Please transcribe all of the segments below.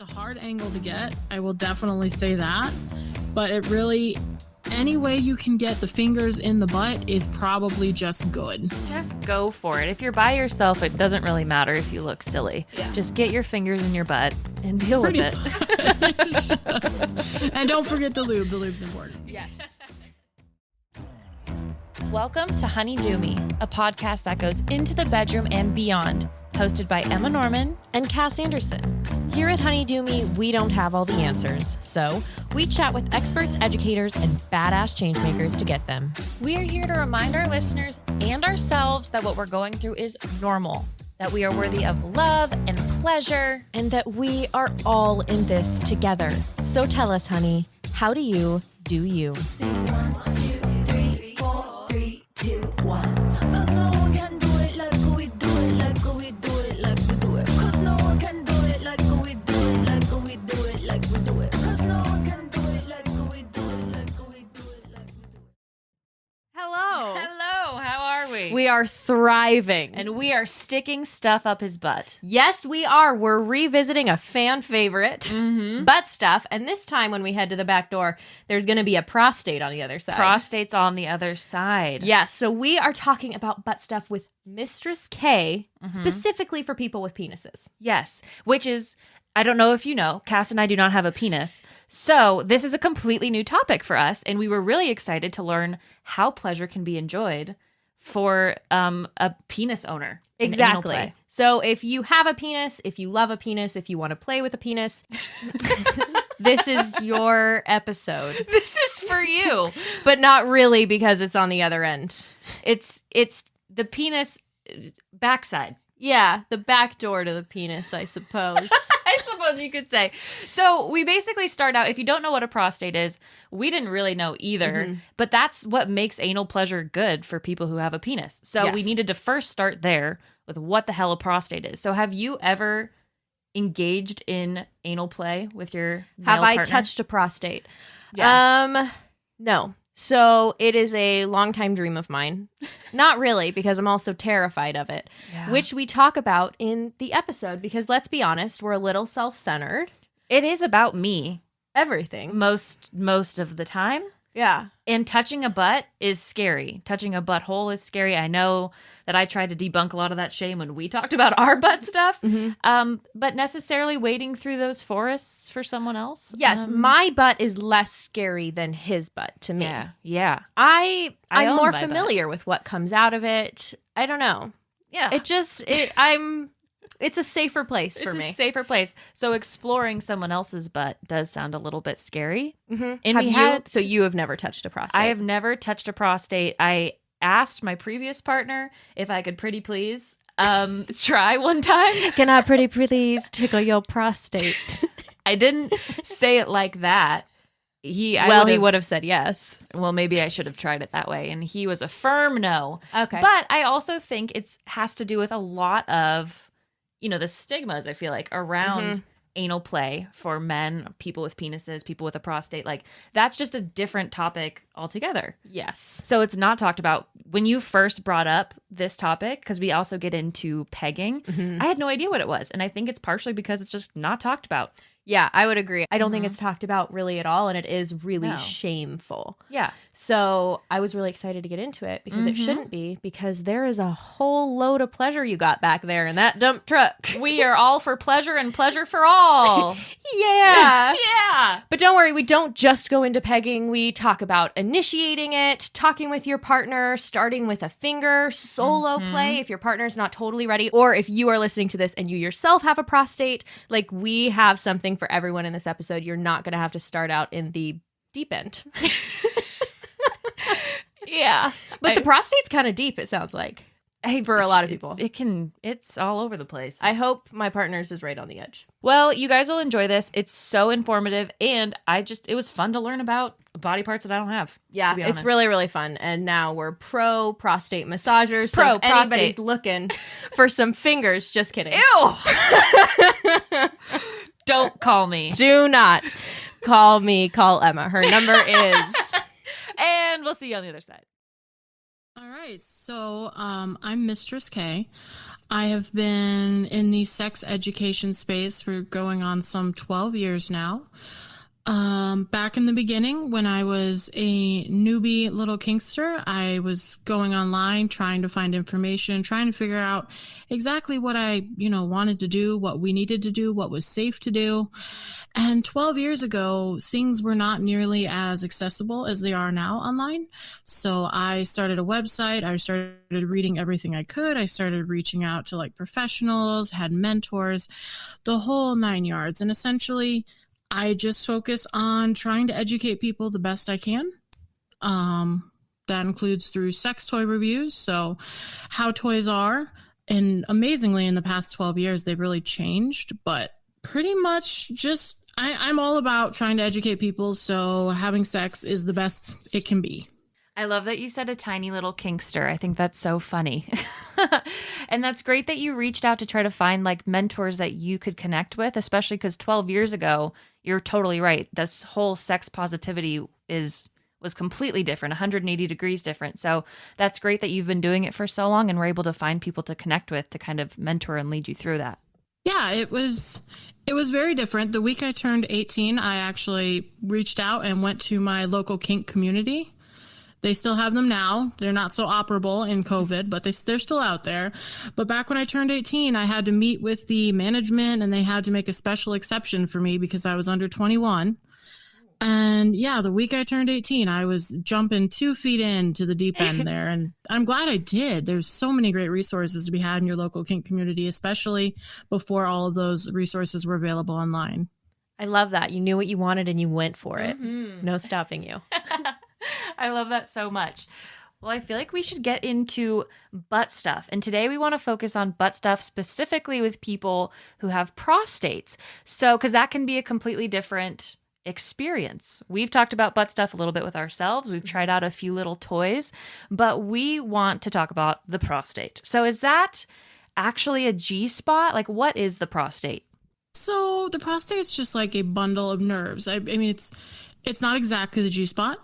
It's a hard angle to get. I will definitely say that. But it really, any way you can get the fingers in the butt is probably just good. Just go for it. If you're by yourself, it doesn't really matter if you look silly. Yeah. Just get your fingers in your butt and deal with it. And don't forget the lube. The lube's important. Yes. Welcome to Honey Do Me, a podcast that goes into the bedroom and beyond, hosted by Emma Norman and Cass Anderson. Here at Honey Do Me, we don't have all the answers, so we chat with experts, educators, and badass changemakers to get them. We are here to remind our listeners and ourselves that what we're going through is normal, that we are worthy of love and pleasure, and that we are all in this together. So tell us, honey, how do you do you? Sing 1, 2, 3, 4, 3, 2, 1. 'Cause no one can do it like we do it, like we do it, like we do it. 'Cause no one can do it like we do it, like we do it, like we do it. 'Cause no one can do it like we do it, like we do it, like we do it. Hello. Hello, how are we? We are thriving. And we are sticking stuff up his butt. Yes, we are. We're revisiting a fan favorite, butt stuff. And this time when we head to the back door, there's going to be a prostate on the other side. Prostate's on the other side. Yes. So we are talking about butt stuff with Mistress Kay, specifically for people with penises. Yes, which is, I don't know if you know, Cass and I do not have a penis. So this is a completely new topic for us. And we were really excited to learn how pleasure can be enjoyed for a penis owner. in anal Exactly. play. So if you have a penis, if you love a penis, if you want to play with a penis, this is your episode. This is for you. But not really, because it's on the other end. It's the penis backside. Yeah, the back door to the penis, I suppose. I suppose you could say. So we basically start out, if you don't know what a prostate is, we didn't really know either, but that's what makes anal pleasure good for people who have a penis. So we Yes. needed to first start there with what the hell a prostate is. So have you ever engaged in anal play with your Have male I partner? touched a prostate? Yeah. No. So it is a longtime dream of mine. Not really, because I'm also terrified of it, Yeah. which we talk about in the episode, because let's be honest, we're a little self-centered. It is about me Everything. most of the time. Yeah. And touching a butt is scary. Touching a butthole is scary. I know that I tried to debunk a lot of that shame when we talked about our butt stuff. But necessarily wading through those forests for someone else. Yes, my butt is less scary than his butt to me. Yeah. I'm own more my familiar with what comes out of it. I don't know. Yeah. It's a safer place for It's me. a safer place. So exploring someone else's butt does sound a little bit scary. And So you have never touched a prostate? I have never touched a prostate. I asked my previous partner if I could pretty please try one time. Can I pretty please tickle your prostate? I didn't say it like that. He would have said yes. Well, maybe I should have tried it that way. And he was a firm no. Okay. But I also think it has to do with a lot of, the stigmas, I feel like, around anal play for men, people with penises, people with a prostate. Like, that's just a different topic altogether. Yes. So it's not talked about. When you first brought up this topic, because we also get into pegging, I had no idea what it was. And I think it's partially because it's just not talked about. Yeah, I would agree. I don't think it's talked about really at all, and it is really No. shameful. Yeah. So I was really excited to get into it, because it shouldn't be, because there is a whole load of pleasure you got back there in that dump truck. We are all for pleasure and pleasure for all. Yeah. Yeah. But don't worry, we don't just go into pegging. We talk about initiating it, talking with your partner, starting with a finger, solo play if your partner's not totally ready, or if you are listening to this and you yourself have a prostate, like we have something for everyone in this episode. You're not going to have to start out in the deep end. Yeah. But the prostate's kind of deep, it sounds like. Hey, for a lot of people. It's all over the place. I hope my partner's is right on the edge. Well, you guys will enjoy this. It's so informative, and it was fun to learn about body parts that I don't have. Yeah, to be it's honest. really, really fun. And now we're pro prostate massagers. So Pro if anybody's prostate. looking for some fingers, just kidding. Ew! Don't call me. Do not call me. Call Emma. Her number is. And we'll see you on the other side. All right, so I'm Mistress Kay. I have been in the sex education space for going on some 12 years now. Back in the beginning, when I was a newbie little kinkster, I was going online, trying to find information, trying to figure out exactly what I, wanted to do, what we needed to do, what was safe to do. And 12 years ago, things were not nearly as accessible as they are now online. So I started a website. I started reading everything I could. I started reaching out to like professionals, had mentors, the whole 9 yards. And essentially, I just focus on trying to educate people the best I can. That includes through sex toy reviews, so how toys are. And amazingly, in the past 12 years, they've really changed. But pretty much just, I'm all about trying to educate people, so having sex is the best it can be. I love that you said a tiny little kinkster. I think that's so funny. And that's great that you reached out to try to find like mentors that you could connect with, especially because 12 years ago, you're totally right. This whole sex positivity was completely different, 180 degrees different. So that's great that you've been doing it for so long and were able to find people to connect with to kind of mentor and lead you through that. Yeah, it was very different. The week I turned 18, I actually reached out and went to my local kink community. They still have them now. They're not so operable in COVID, but they're still out there. But back when I turned 18, I had to meet with the management and they had to make a special exception for me because I was under 21. And yeah, the week I turned 18, I was jumping 2 feet into the deep end there. And I'm glad I did. There's so many great resources to be had in your local kink community, especially before all of those resources were available online. I love that. You knew what you wanted and you went for it. Mm-hmm. No stopping you. I love that so much. Well, I feel like we should get into butt stuff. And today we want to focus on butt stuff specifically with people who have prostates. So, because that can be a completely different experience. We've talked about butt stuff a little bit with ourselves. We've tried out a few little toys, but we want to talk about the prostate. So is that actually a G-spot? Like, what is the prostate? So the prostate's just like a bundle of nerves. I mean, it's not exactly the G-spot,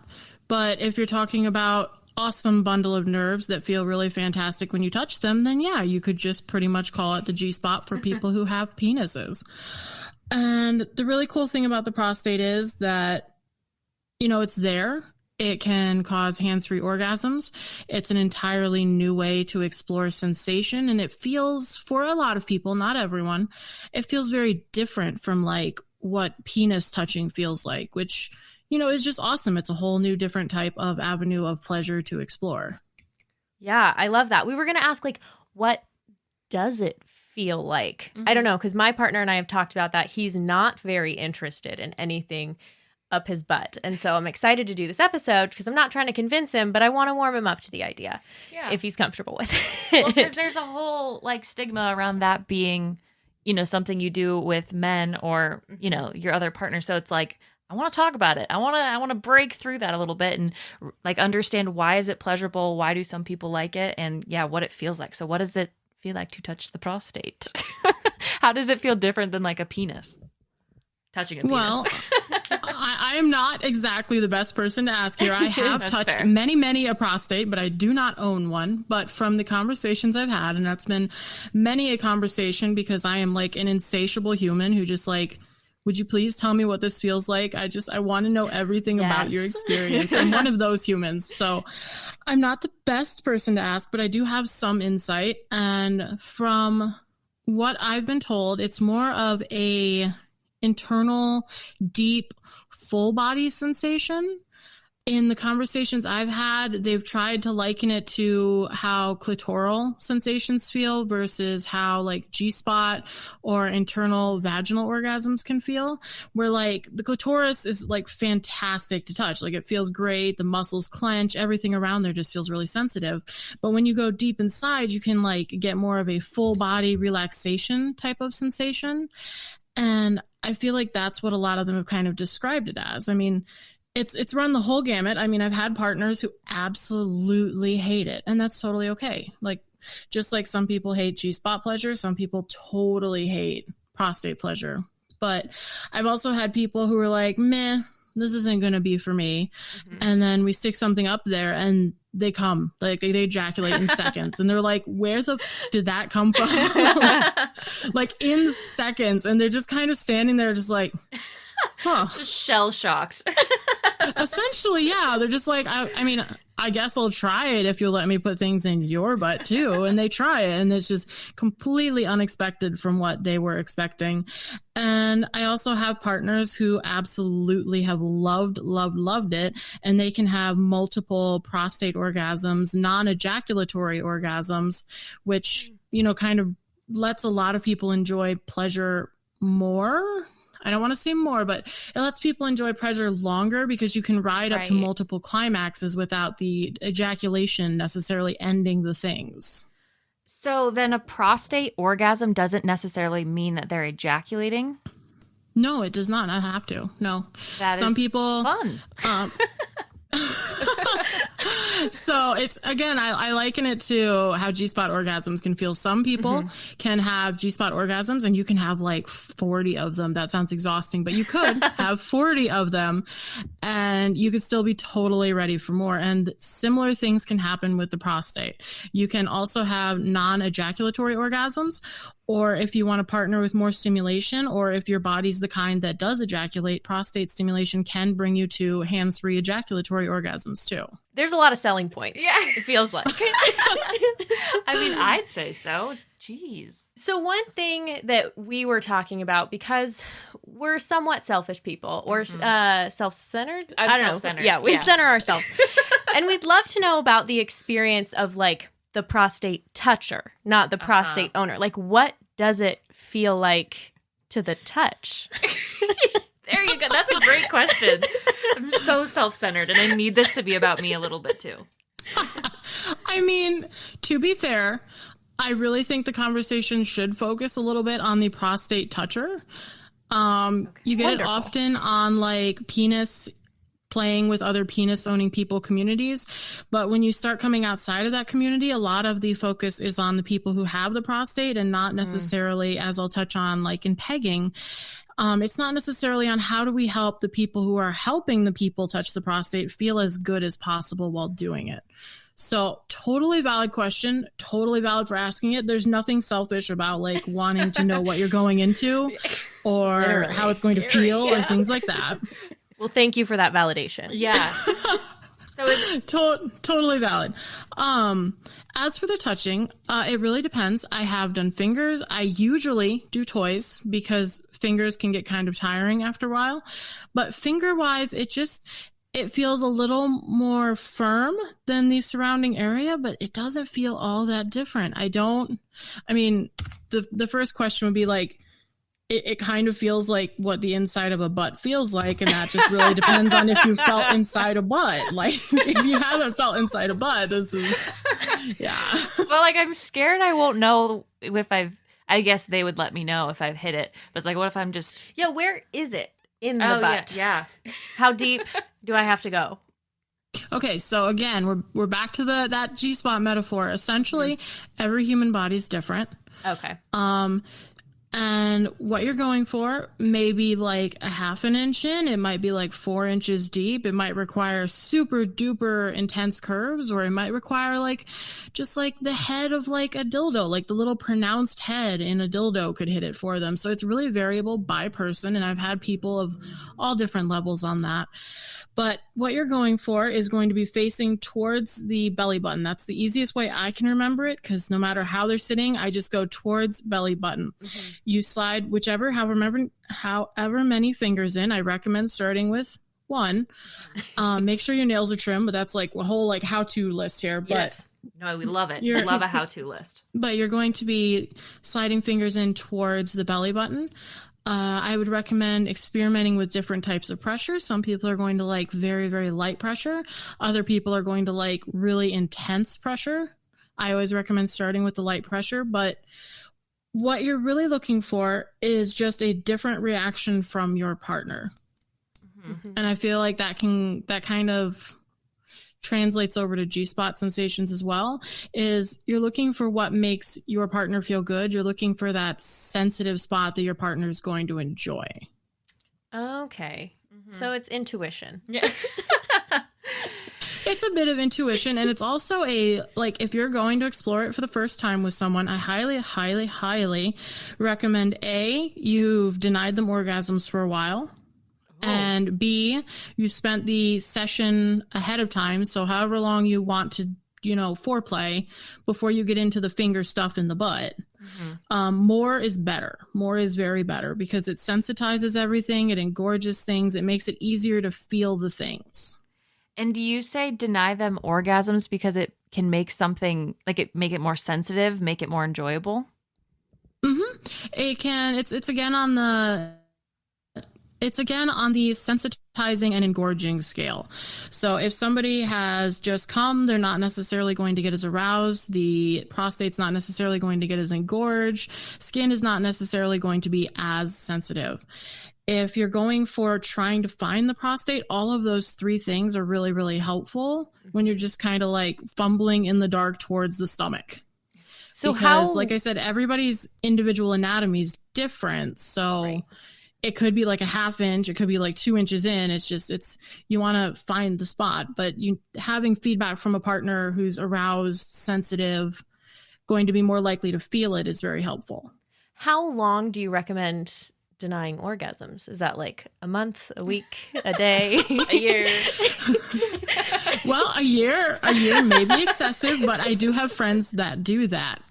but if you're talking about awesome bundle of nerves that feel really fantastic when you touch them, then yeah, you could just pretty much call it the G-spot for people who have penises. And the really cool thing about the prostate is that, it's there. It can cause hands-free orgasms. It's an entirely new way to explore sensation. And it feels, for a lot of people, not everyone, it feels very different from like what penis touching feels like, which, is just awesome. It's a whole new different type of avenue of pleasure to explore. Yeah, I love that. We were going to ask, like, what does it feel like? Mm-hmm. I don't know, because my partner and I have talked about that. He's not very interested in anything up his butt. And so I'm excited to do this episode because I'm not trying to convince him, but I want to warm him up to the idea if he's comfortable with it. Well, because there's a whole like stigma around that being, something you do with men or, your other partner. So it's like, I want to talk about it. I want to break through that a little bit and like understand why is it pleasurable? Why do some people like it? And yeah, what it feels like. So what does it feel like to touch the prostate? How does it feel different than like a penis? Touching a penis. Well, I am not exactly the best person to ask here. I have touched fair. many a prostate, but I do not own one. But from the conversations I've had, and that's been many a conversation because I am like an insatiable human who just like, would you please tell me what this feels like? I want to know everything about your experience. I'm one of those humans. So I'm not the best person to ask, but I do have some insight. And from what I've been told, it's more of a internal, deep, full body sensation. In the conversations I've had, they've tried to liken it to how clitoral sensations feel versus how like G-spot or internal vaginal orgasms can feel, where like the clitoris is like fantastic to touch. Like it feels great. The muscles clench, everything around there just feels really sensitive. But when you go deep inside, you can like get more of a full body relaxation type of sensation. And I feel like that's what a lot of them have kind of described it as. I mean, it's run the whole gamut. I mean, I've had partners who absolutely hate it, and that's totally okay. Like, just like some people hate G-spot pleasure, some people totally hate prostate pleasure. But I've also had people who are like, meh, this isn't going to be for me. Mm-hmm. And then we stick something up there and they come, like they ejaculate in seconds, and they're like, where the did that come from? Like in seconds, and they're just kind of standing there just like, huh. Just shell shocked. Essentially, yeah. They're just like, I mean, I guess I'll try it if you'll let me put things in your butt too. And they try it, and it's just completely unexpected from what they were expecting. And I also have partners who absolutely have loved it, and they can have multiple prostate orgasms, non-ejaculatory orgasms, which, you know, kind of lets a lot of people enjoy pleasure more. I don't want to say more, but it lets people enjoy pleasure longer because you can ride up to multiple climaxes without the ejaculation necessarily ending the things. So then a prostate orgasm doesn't necessarily mean that they're ejaculating? No, it does not. I have to. No. That Some is people fun. So it's, again, I liken it to how G-spot orgasms can feel. Some people can have G-spot orgasms and you can have like 40 of them. That sounds exhausting, but you could have 40 of them and you could still be totally ready for more. And similar things can happen with the prostate. You can also have non-ejaculatory orgasms, or if you want to partner with more stimulation, or if your body's the kind that does ejaculate, prostate stimulation can bring you to hands-free ejaculatory orgasms too. There's a lot of selling points. Yeah. It feels like. I mean, I'd say so. Jeez. So one thing that we were talking about, because we're somewhat selfish people, or self-centered. I'm I don't self-centered. know. Yeah, we center ourselves. And we'd love to know about the experience of like the prostate toucher, not the prostate owner. Like, what does it feel like to the touch? There you go. That's a great question. I'm so self-centered, and I need this to be about me a little bit too. I mean, to be fair, I really think the conversation should focus a little bit on the prostate toucher. You get it often on like penis playing with other penis owning people communities. But when you start coming outside of that community, a lot of the focus is on the people who have the prostate and not necessarily, as I'll touch on, like in pegging. It's not necessarily on how do we help the people who are helping the people touch the prostate feel as good as possible while doing it. So totally valid question, totally valid for asking it. There's nothing selfish about like wanting to know what you're going into or how it's going to feel or things like that. Well, thank you for that validation. Yeah. So totally valid. As for the touching, it really depends. I have done fingers. I usually do toys because fingers can get kind of tiring after a while. But finger-wise, it feels a little more firm than the surrounding area, but it doesn't feel all that different. I mean, the first question would be like, it kind of feels like what the inside of a butt feels like, and that just really depends on if you felt inside a butt. Like, if you haven't felt inside a butt, this is, yeah. Well, like, I'm scared I won't know if I guess they would let me know if I've hit it. But it's like, what if I'm just... Yeah, where is it in the butt? Yeah. How deep do I have to go? Okay, so again, we're back to that G-spot metaphor. Essentially, every human body is different. Okay. And what you're going for may be like a half an inch in. It might be like 4 inches deep. It might require super duper intense curves, or it might require like just like the head of like a dildo, like the little pronounced head in a dildo could hit it for them. So it's really variable by person. And I've had people of all different levels on that. But what you're going for is going to be facing towards the belly button. That's the easiest way I can remember it, because no matter how they're sitting, I just go towards belly button. Mm-hmm. You slide however many fingers in. I recommend starting with one. Make sure your nails are trimmed, but that's like a whole like how-to list here. But yes. No, we love it. We love a how-to list. But you're going to be sliding fingers in towards the belly button. I would recommend experimenting with different types of pressure. Some people are going to like very, very light pressure. Other people are going to like really intense pressure. I always recommend starting with the light pressure, but what you're really looking for is just a different reaction from your partner. Mm-hmm. And I feel like that kind of translates over to G-spot sensations as well, is you're looking for what makes your partner feel good. You're looking for that sensitive spot that your partner is going to enjoy. Okay. Mm-hmm. So it's intuition. Yeah. It's a bit of intuition, and it's also like if you're going to explore it for the first time with someone, I highly, highly, highly recommend you've denied them orgasms for a while. And B, you spent the session ahead of time, so however long you want to, foreplay before you get into the finger stuff in the butt. More is better. More is very better because it sensitizes everything, it engorges things, it makes it easier to feel the things. And do you say deny them orgasms because it can make something, like make it more sensitive, make it more enjoyable? It can. It's again on the sensitizing and engorging scale. So if somebody has just come, they're not necessarily going to get as aroused. The prostate's not necessarily going to get as engorged. Skin is not necessarily going to be as sensitive. If you're going for trying to find the prostate, all of those three things are really, really helpful when you're just kind of like fumbling in the dark towards the stomach. So because, like I said, everybody's individual anatomy is different. So it could be like a half inch, it could be like 2 inches in. It's you want to find the spot, but having feedback from a partner who's aroused, sensitive, going to be more likely to feel it is very helpful. How long do you recommend denying orgasms? Is that like a month, a week, a day, A year? Well, a year may be excessive, but I do have friends that do that.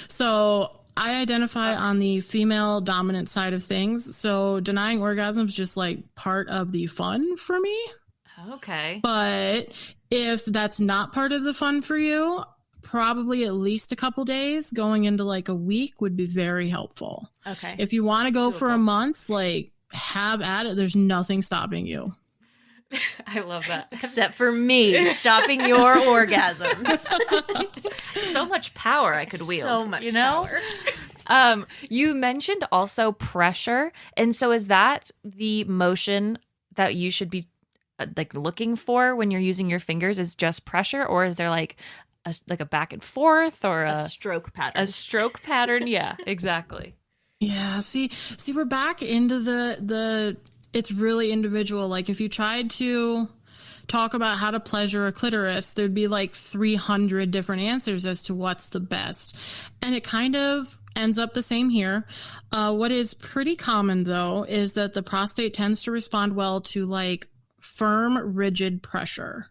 So I identify on the female dominant side of things. So denying orgasms is just like part of the fun for me. Okay. But if that's not part of the fun for you, probably at least a couple days going into like a week would be very helpful. Okay. If you want to go for a month, like have at it. There's nothing stopping you. I love that. Except for me stopping your orgasms. So much power I could wield. So much power. You mentioned also pressure. And so is that the motion that you should be like looking for when you're using your fingers is just pressure, or is there like a back and forth or A stroke pattern. a stroke pattern? Yeah, exactly. Yeah, see, we're back into the it's really individual. Like if you tried to talk about how to pleasure a clitoris, there'd be like 300 different answers as to what's the best. And it kind of ends up the same here. What is pretty common though is that the prostate tends to respond well to like firm, rigid pressure.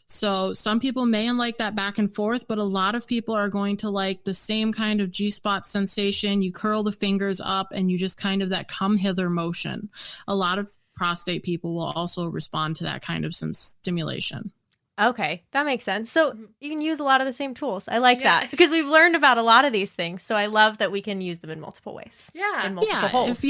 So some people may like that back and forth, but a lot of people are going to like the same kind of G-spot sensation. You curl the fingers up and you just kind of that come hither motion. A lot of prostate people will also respond to that kind of some stimulation. Okay, that makes sense. So you can use a lot of the same tools. I like that because we've learned about a lot of these things. So I love that we can use them in multiple ways. Yeah. In multiple holes.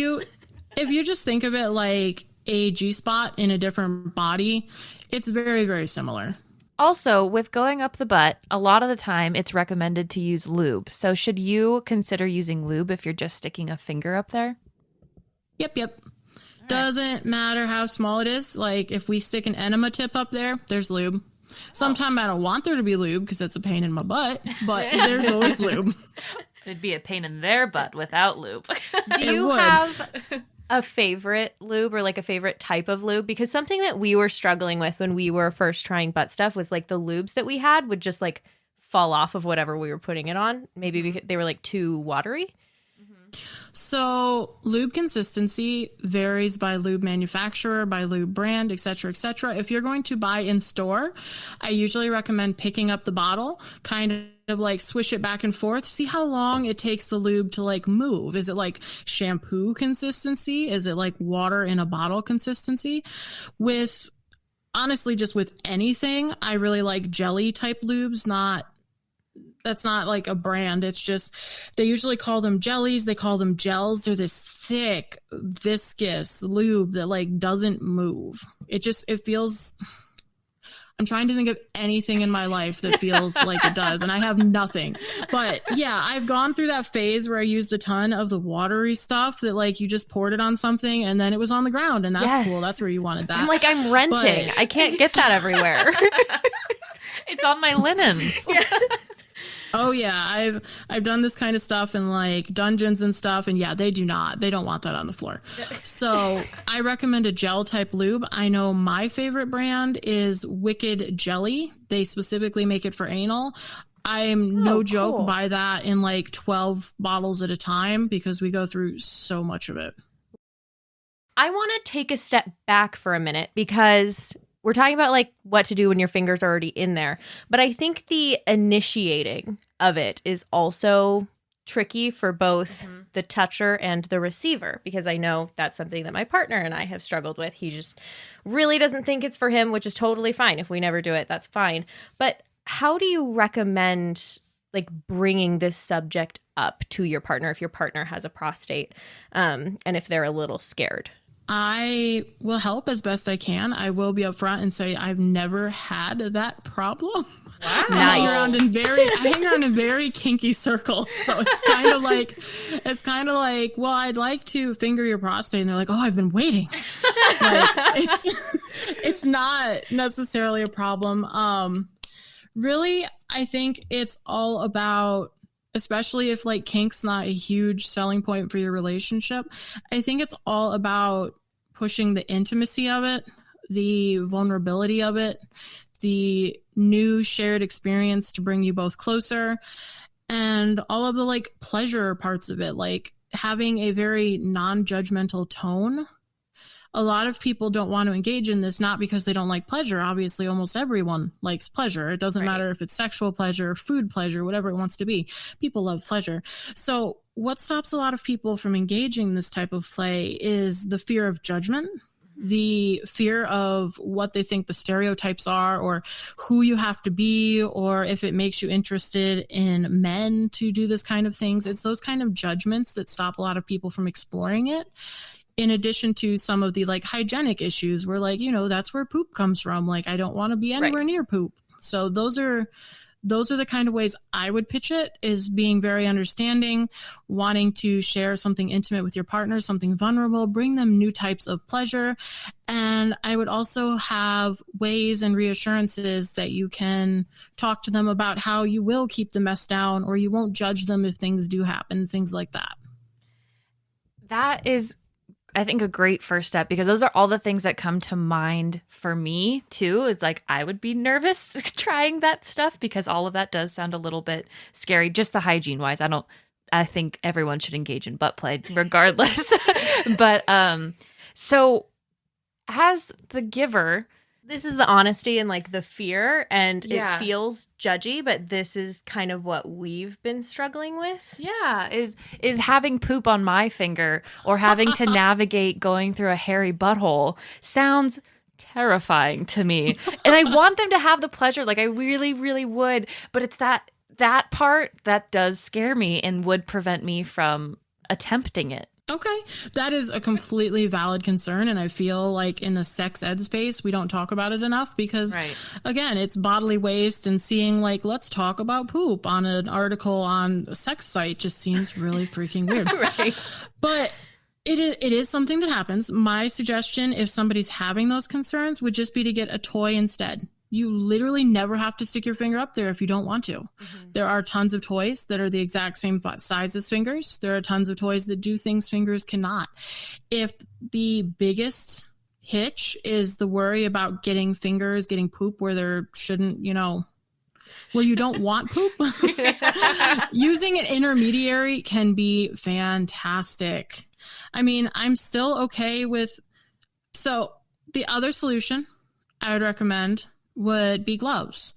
If you just think of it like a G-spot in a different body, it's very, very similar. Also, with going up the butt, a lot of the time it's recommended to use lube. So should you consider using lube if you're just sticking a finger up there? Yep. Doesn't matter how small it is. Like if we stick an enema tip up there, there's lube. Sometimes I don't want there to be lube because it's a pain in my butt, but there's always lube. It'd be a pain in their butt without lube. Do you have a favorite lube or like a favorite type of lube? Because something that we were struggling with when we were first trying butt stuff was like the lubes that we had would just like fall off of whatever we were putting it on. Maybe because they were like too watery. So lube consistency varies by lube manufacturer, by lube brand, et cetera, et cetera. If you're going to buy in store, I usually recommend picking up the bottle, kind of like swish it back and forth, see how long it takes the lube to like move. Is it like shampoo consistency? Is it like water in a bottle consistency? Honestly, just with anything, I really like jelly type lubes, that's not like a brand. It's just, they usually call them jellies. They call them gels. They're this thick, viscous lube that like doesn't move. It feels, I'm trying to think of anything in my life that feels like it does. And I have nothing, but yeah, I've gone through that phase where I used a ton of the watery stuff that like you just poured it on something and then it was on the ground and that's cool. That's where you wanted that. I'm like, I'm renting. I can't get that everywhere. It's on my linens. Oh yeah, I've done this kind of stuff in like dungeons and stuff, and yeah, they don't want that on the floor. So I recommend a gel type lube. I know my favorite brand is Wicked Jelly. They specifically make it for anal. I'm no joke, cool. buy that in like 12 bottles at a time because we go through so much of it. I want to take a step back for a minute because we're talking about like what to do when your finger's already in there. But I think the initiating of it is also tricky for both the toucher and the receiver, because I know that's something that my partner and I have struggled with. He just really doesn't think it's for him, which is totally fine. If we never do it, that's fine. But how do you recommend like bringing this subject up to your partner if your partner has a prostate and if they're a little scared? I will help as best I can. I will be upfront and say I've never had that problem. Wow. I hang around in very kinky circles. So it's kind of like, well, I'd like to finger your prostate. And they're like, oh, I've been waiting. Like, it's not necessarily a problem. Really, I think it's all about, especially if like kink's not a huge selling point for your relationship, I think it's all about pushing the intimacy of it, the vulnerability of it, the new shared experience to bring you both closer, and all of the like pleasure parts of it, like having a very non-judgmental tone. A lot of people don't want to engage in this, not because they don't like pleasure. Obviously, almost everyone likes pleasure. It doesn't matter if it's sexual pleasure, food pleasure, whatever it wants to be. People love pleasure. So what stops a lot of people from engaging in this type of play is the fear of judgment, the fear of what they think the stereotypes are, or who you have to be, or if it makes you interested in men to do this kind of things. It's those kind of judgments that stop a lot of people from exploring it. In addition to some of the like hygienic issues where like, that's where poop comes from. Like, I don't want to be anywhere near poop. So those are the kind of ways I would pitch it, is being very understanding, wanting to share something intimate with your partner, something vulnerable, bring them new types of pleasure. And I would also have ways and reassurances that you can talk to them about how you will keep the mess down, or you won't judge them if things do happen, things like that. That is, I think, a great first step, because those are all the things that come to mind for me too. Is like, I would be nervous trying that stuff because all of that does sound a little bit scary, just the hygiene wise. I think everyone should engage in butt play regardless. But so as the giver, This is the honesty and like the fear, and Yeah. it feels judgy, but this is kind of what we've been struggling with. yeah, is having poop on my finger or having to navigate going through a hairy butthole sounds terrifying to me. And I want them to have the pleasure, like I really, really would, but it's that part that does scare me and would prevent me from attempting it. Okay, that is a completely valid concern, and I feel like in the sex ed space, we don't talk about it enough because, Right. again, it's bodily waste, and seeing like, let's talk about poop on an article on a sex site just seems really freaking weird. Right. But it is something that happens. My suggestion, if somebody's having those concerns, would just be to get a toy instead. You literally never have to stick your finger up there if you don't want to. Mm-hmm. There are tons of toys that are the exact same size as fingers. There are tons of toys that do things fingers cannot. If the biggest hitch is the worry about getting poop where there shouldn't, where you don't want poop, using an intermediary can be fantastic. I mean, I'm still okay with... So the other solution I would recommend would be gloves.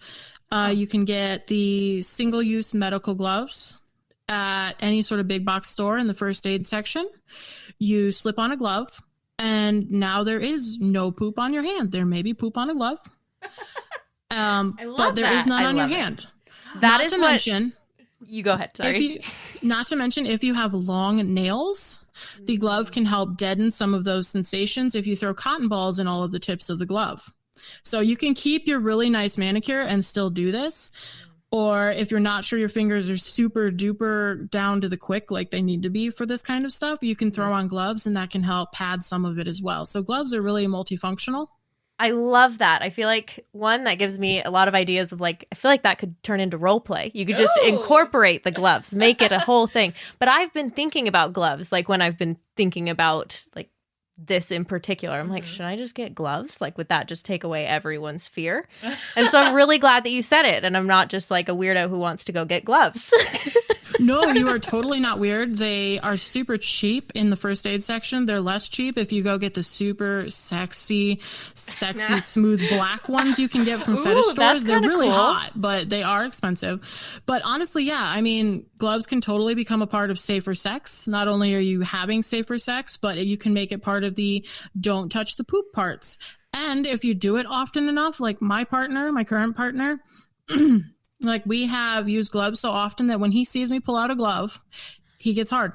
You can get the single-use medical gloves at any sort of big box store in the first aid section. You slip on a glove, and now there is no poop on your hand. There may be poop on a glove, but there is none on your hand. That is what... mention, You go ahead, sorry. not to mention, if you have long nails, the glove can help deaden some of those sensations if you throw cotton balls in all of the tips of the glove. So you can keep your really nice manicure and still do this. Or if you're not sure your fingers are super duper down to the quick like they need to be for this kind of stuff, you can throw on gloves, and that can help pad some of it as well. So gloves are really multifunctional. I love that. I feel like, one, that gives me a lot of ideas of like, I feel like that could turn into role play. You could just incorporate the gloves, make it a whole thing. But I've been thinking about gloves, like when I've been thinking about like this in particular. I'm like, should I just get gloves? Like, would that just take away everyone's fear? And so I'm really glad that you said it. And I'm not just like a weirdo who wants to go get gloves. No, you are totally not weird. They are super cheap in the first aid section. They're less cheap if you go get the super sexy, smooth black ones you can get from fetish stores. They're really hot, but they are expensive. But honestly, yeah, I mean, gloves can totally become a part of safer sex. Not only are you having safer sex, but you can make it part of the don't touch the poop parts. And if you do it often enough, like my current partner, like we have used gloves so often that when he sees me pull out a glove, he gets hard.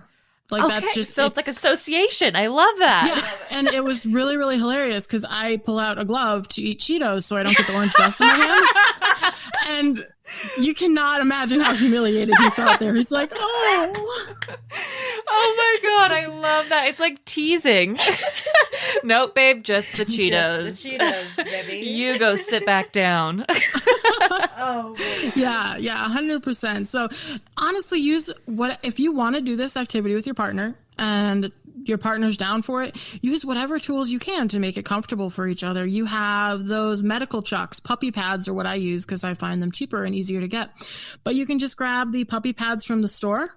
Like that's just so it's like association. I love that. Yeah, and it was really, really hilarious because I pull out a glove to eat Cheetos so I don't get the orange dust in my hands. And you cannot imagine how humiliated he felt there. He's like, oh. Oh my God, I love that. It's like teasing. Nope, babe, just the Cheetos. Just the Cheetos, baby. You go sit back down. Oh, yeah, 100%. So honestly, if you want to do this activity with your partner and your partner's down for it, use whatever tools you can to make it comfortable for each other. You have those medical chucks, puppy pads are what I use because I find them cheaper and easier to get. But you can just grab the puppy pads from the store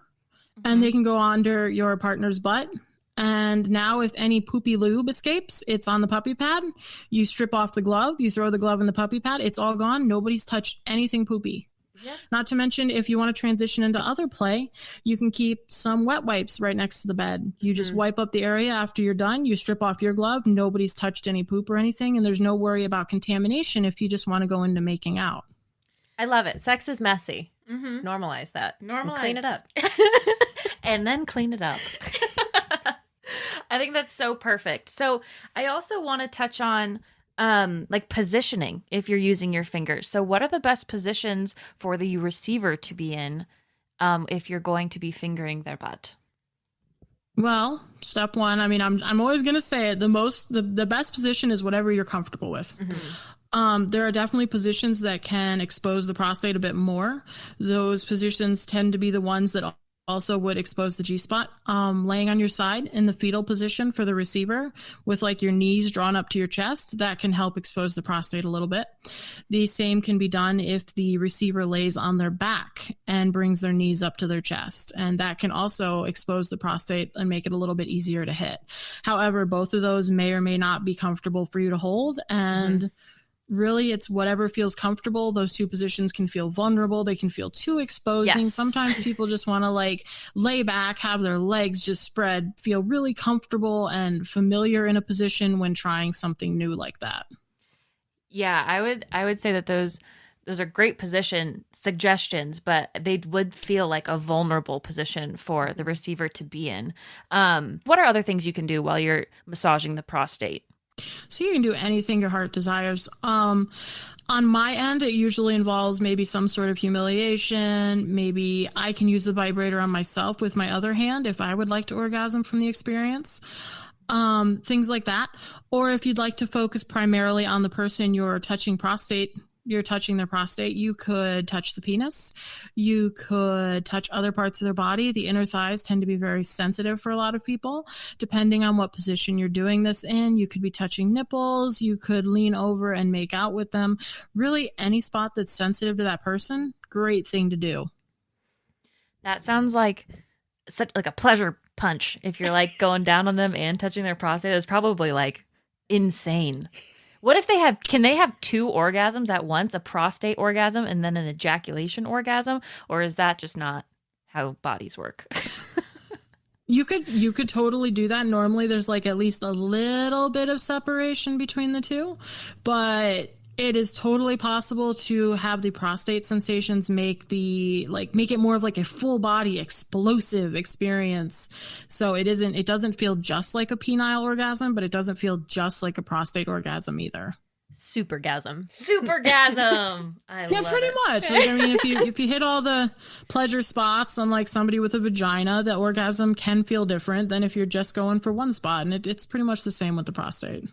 and they can go under your partner's butt. And now if any poopy lube escapes, it's on the puppy pad. You strip off the glove, you throw the glove in the puppy pad, it's all gone. Nobody's touched anything poopy. Yep. Not to mention, if you want to transition into other play, you can keep some wet wipes right next to the bed. You just wipe up the area after you're done. You strip off your glove. Nobody's touched any poop or anything. And there's no worry about contamination if you just want to go into making out. I love it. Sex is messy. Normalize that. Normalize. Clean it up. And then clean it up. I think that's so perfect. So I also want to touch on like positioning if you're using your fingers. So what are the best positions for the receiver to be in if you're going to be fingering their butt? Well, step one, I mean, I'm always going to say it. The best position is whatever you're comfortable with. There are definitely positions that can expose the prostate a bit more. Those positions tend to be the ones that also would expose the G-spot. Laying on your side in the fetal position for the receiver with like your knees drawn up to your chest, that can help expose the prostate a little bit. The same can be done if the receiver lays on their back and brings their knees up to their chest. And that can also expose the prostate and make it a little bit easier to hit. However, both of those may or may not be comfortable for you to hold. And really, it's whatever feels comfortable. Those two positions can feel vulnerable. They can feel too exposing. Yes. Sometimes people just want to like lay back, have their legs just spread, feel really comfortable and familiar in a position when trying something new like that. Yeah, I would say that those are great position suggestions, but they would feel like a vulnerable position for the receiver to be in. What are other things you can do while you're massaging the prostate? So you can do anything your heart desires. On my end, it usually involves maybe some sort of humiliation. Maybe I can use the vibrator on myself with my other hand if I would like to orgasm from the experience. Things like that. Or if you'd like to focus primarily on the person you're touching their prostate, you could touch the penis. You could touch other parts of their body. The inner thighs tend to be very sensitive for a lot of people. Depending on what position you're doing this in, you could be touching nipples. You could lean over and make out with them. Really, any spot that's sensitive to that person, great thing to do. That sounds like such like a pleasure punch. If you're like going down on them and touching their prostate, it's probably like insane. What if can they have two orgasms at once, a prostate orgasm and then an ejaculation orgasm? Or is that just not how bodies work? You could totally do that. Normally there's like at least a little bit of separation between the two, but it is totally possible to have the prostate sensations make it more of like a full body explosive experience. So it doesn't feel just like a penile orgasm, but it doesn't feel just like a prostate orgasm either. Supergasm. I yeah, love pretty it. much. Like, I mean, if you hit all the pleasure spots on like somebody with a vagina, the orgasm can feel different than if you're just going for one spot. And it's pretty much the same with the prostate.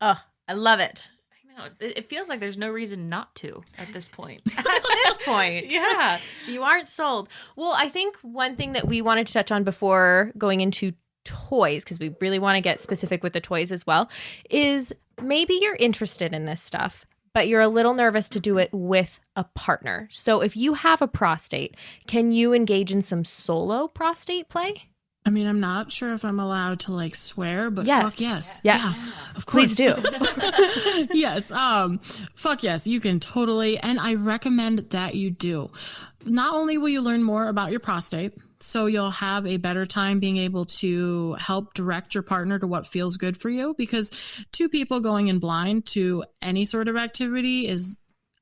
Oh, I love it. No, it feels like there's no reason not to at this point. At this point. Yeah. You aren't sold. Well, I think one thing that we wanted to touch on before going into toys, because we really want to get specific with the toys as well, is maybe you're interested in this stuff, but you're a little nervous to do it with a partner. So if you have a prostate, can you engage in some solo prostate play? I mean, I'm not sure if I'm allowed to like swear, but Yes. fuck yes. Yes. Yeah, of course. Please do. Yes. Fuck yes, you can totally. And I recommend that you do. Not only will you learn more about your prostate, so you'll have a better time being able to help direct your partner to what feels good for you, because two people going in blind to any sort of activity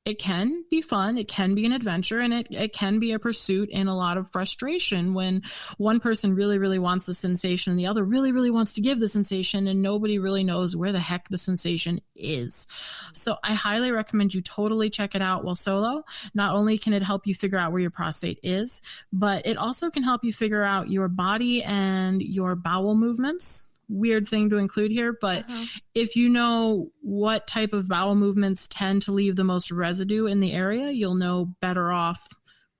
it can be fun, it can be an adventure, and it can be a pursuit and a lot of frustration when one person really, really wants the sensation and the other really, really wants to give the sensation, and nobody really knows where the heck the sensation is. So I highly recommend you totally check it out while solo. Not only can it help you figure out where your prostate is, but it also can help you figure out your body and your bowel movements. Weird thing to include here, but if you know what type of bowel movements tend to leave the most residue in the area, you'll know better off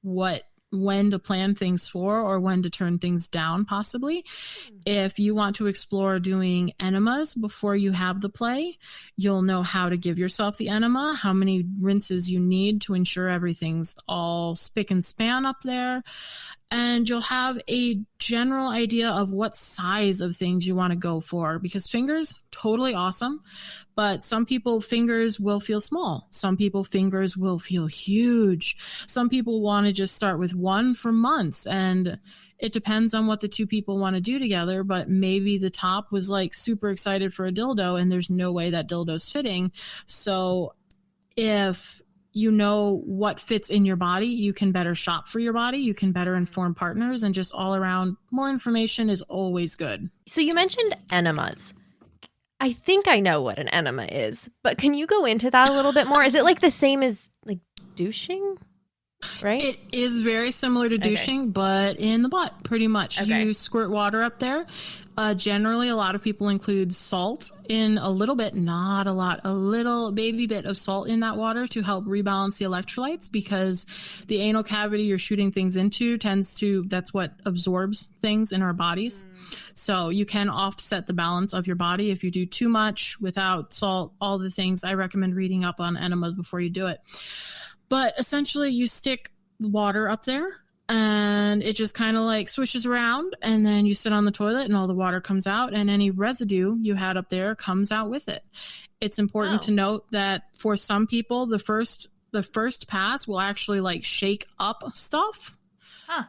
when to plan things for or when to turn things down, possibly. If you want to explore doing enemas before you have the play, you'll know how to give yourself the enema, how many rinses you need to ensure everything's all spick and span up there. And you'll have a general idea of what size of things you want to go for, because fingers, totally awesome. But some people fingers will feel small. Some people fingers will feel huge. Some people want to just start with one for months. And it depends on what the two people want to do together. But maybe the top was like super excited for a dildo and there's no way that dildo's fitting. So if you know what fits in your body, you can better shop for your body, you can better inform partners, and just all around, more information is always good. So you mentioned enemas. I think I know what an enema is, but can you go into that a little bit more? Is it like the same as like douching? Right? It is very similar to douching, but in the butt, pretty much. Okay. You squirt water up there. Generally, a lot of people include salt in a little bit, not a lot, a little baby bit of salt in that water to help rebalance the electrolytes, because the anal cavity you're shooting things into that's what absorbs things in our bodies. So you can offset the balance of your body if you do too much without salt, all the things. I recommend reading up on enemas before you do it. But essentially, you stick water up there and it just kind of like swishes around, and then you sit on the toilet and all the water comes out, and any residue you had up there comes out with it. It's important to note that for some people, the first pass will actually like shake up stuff.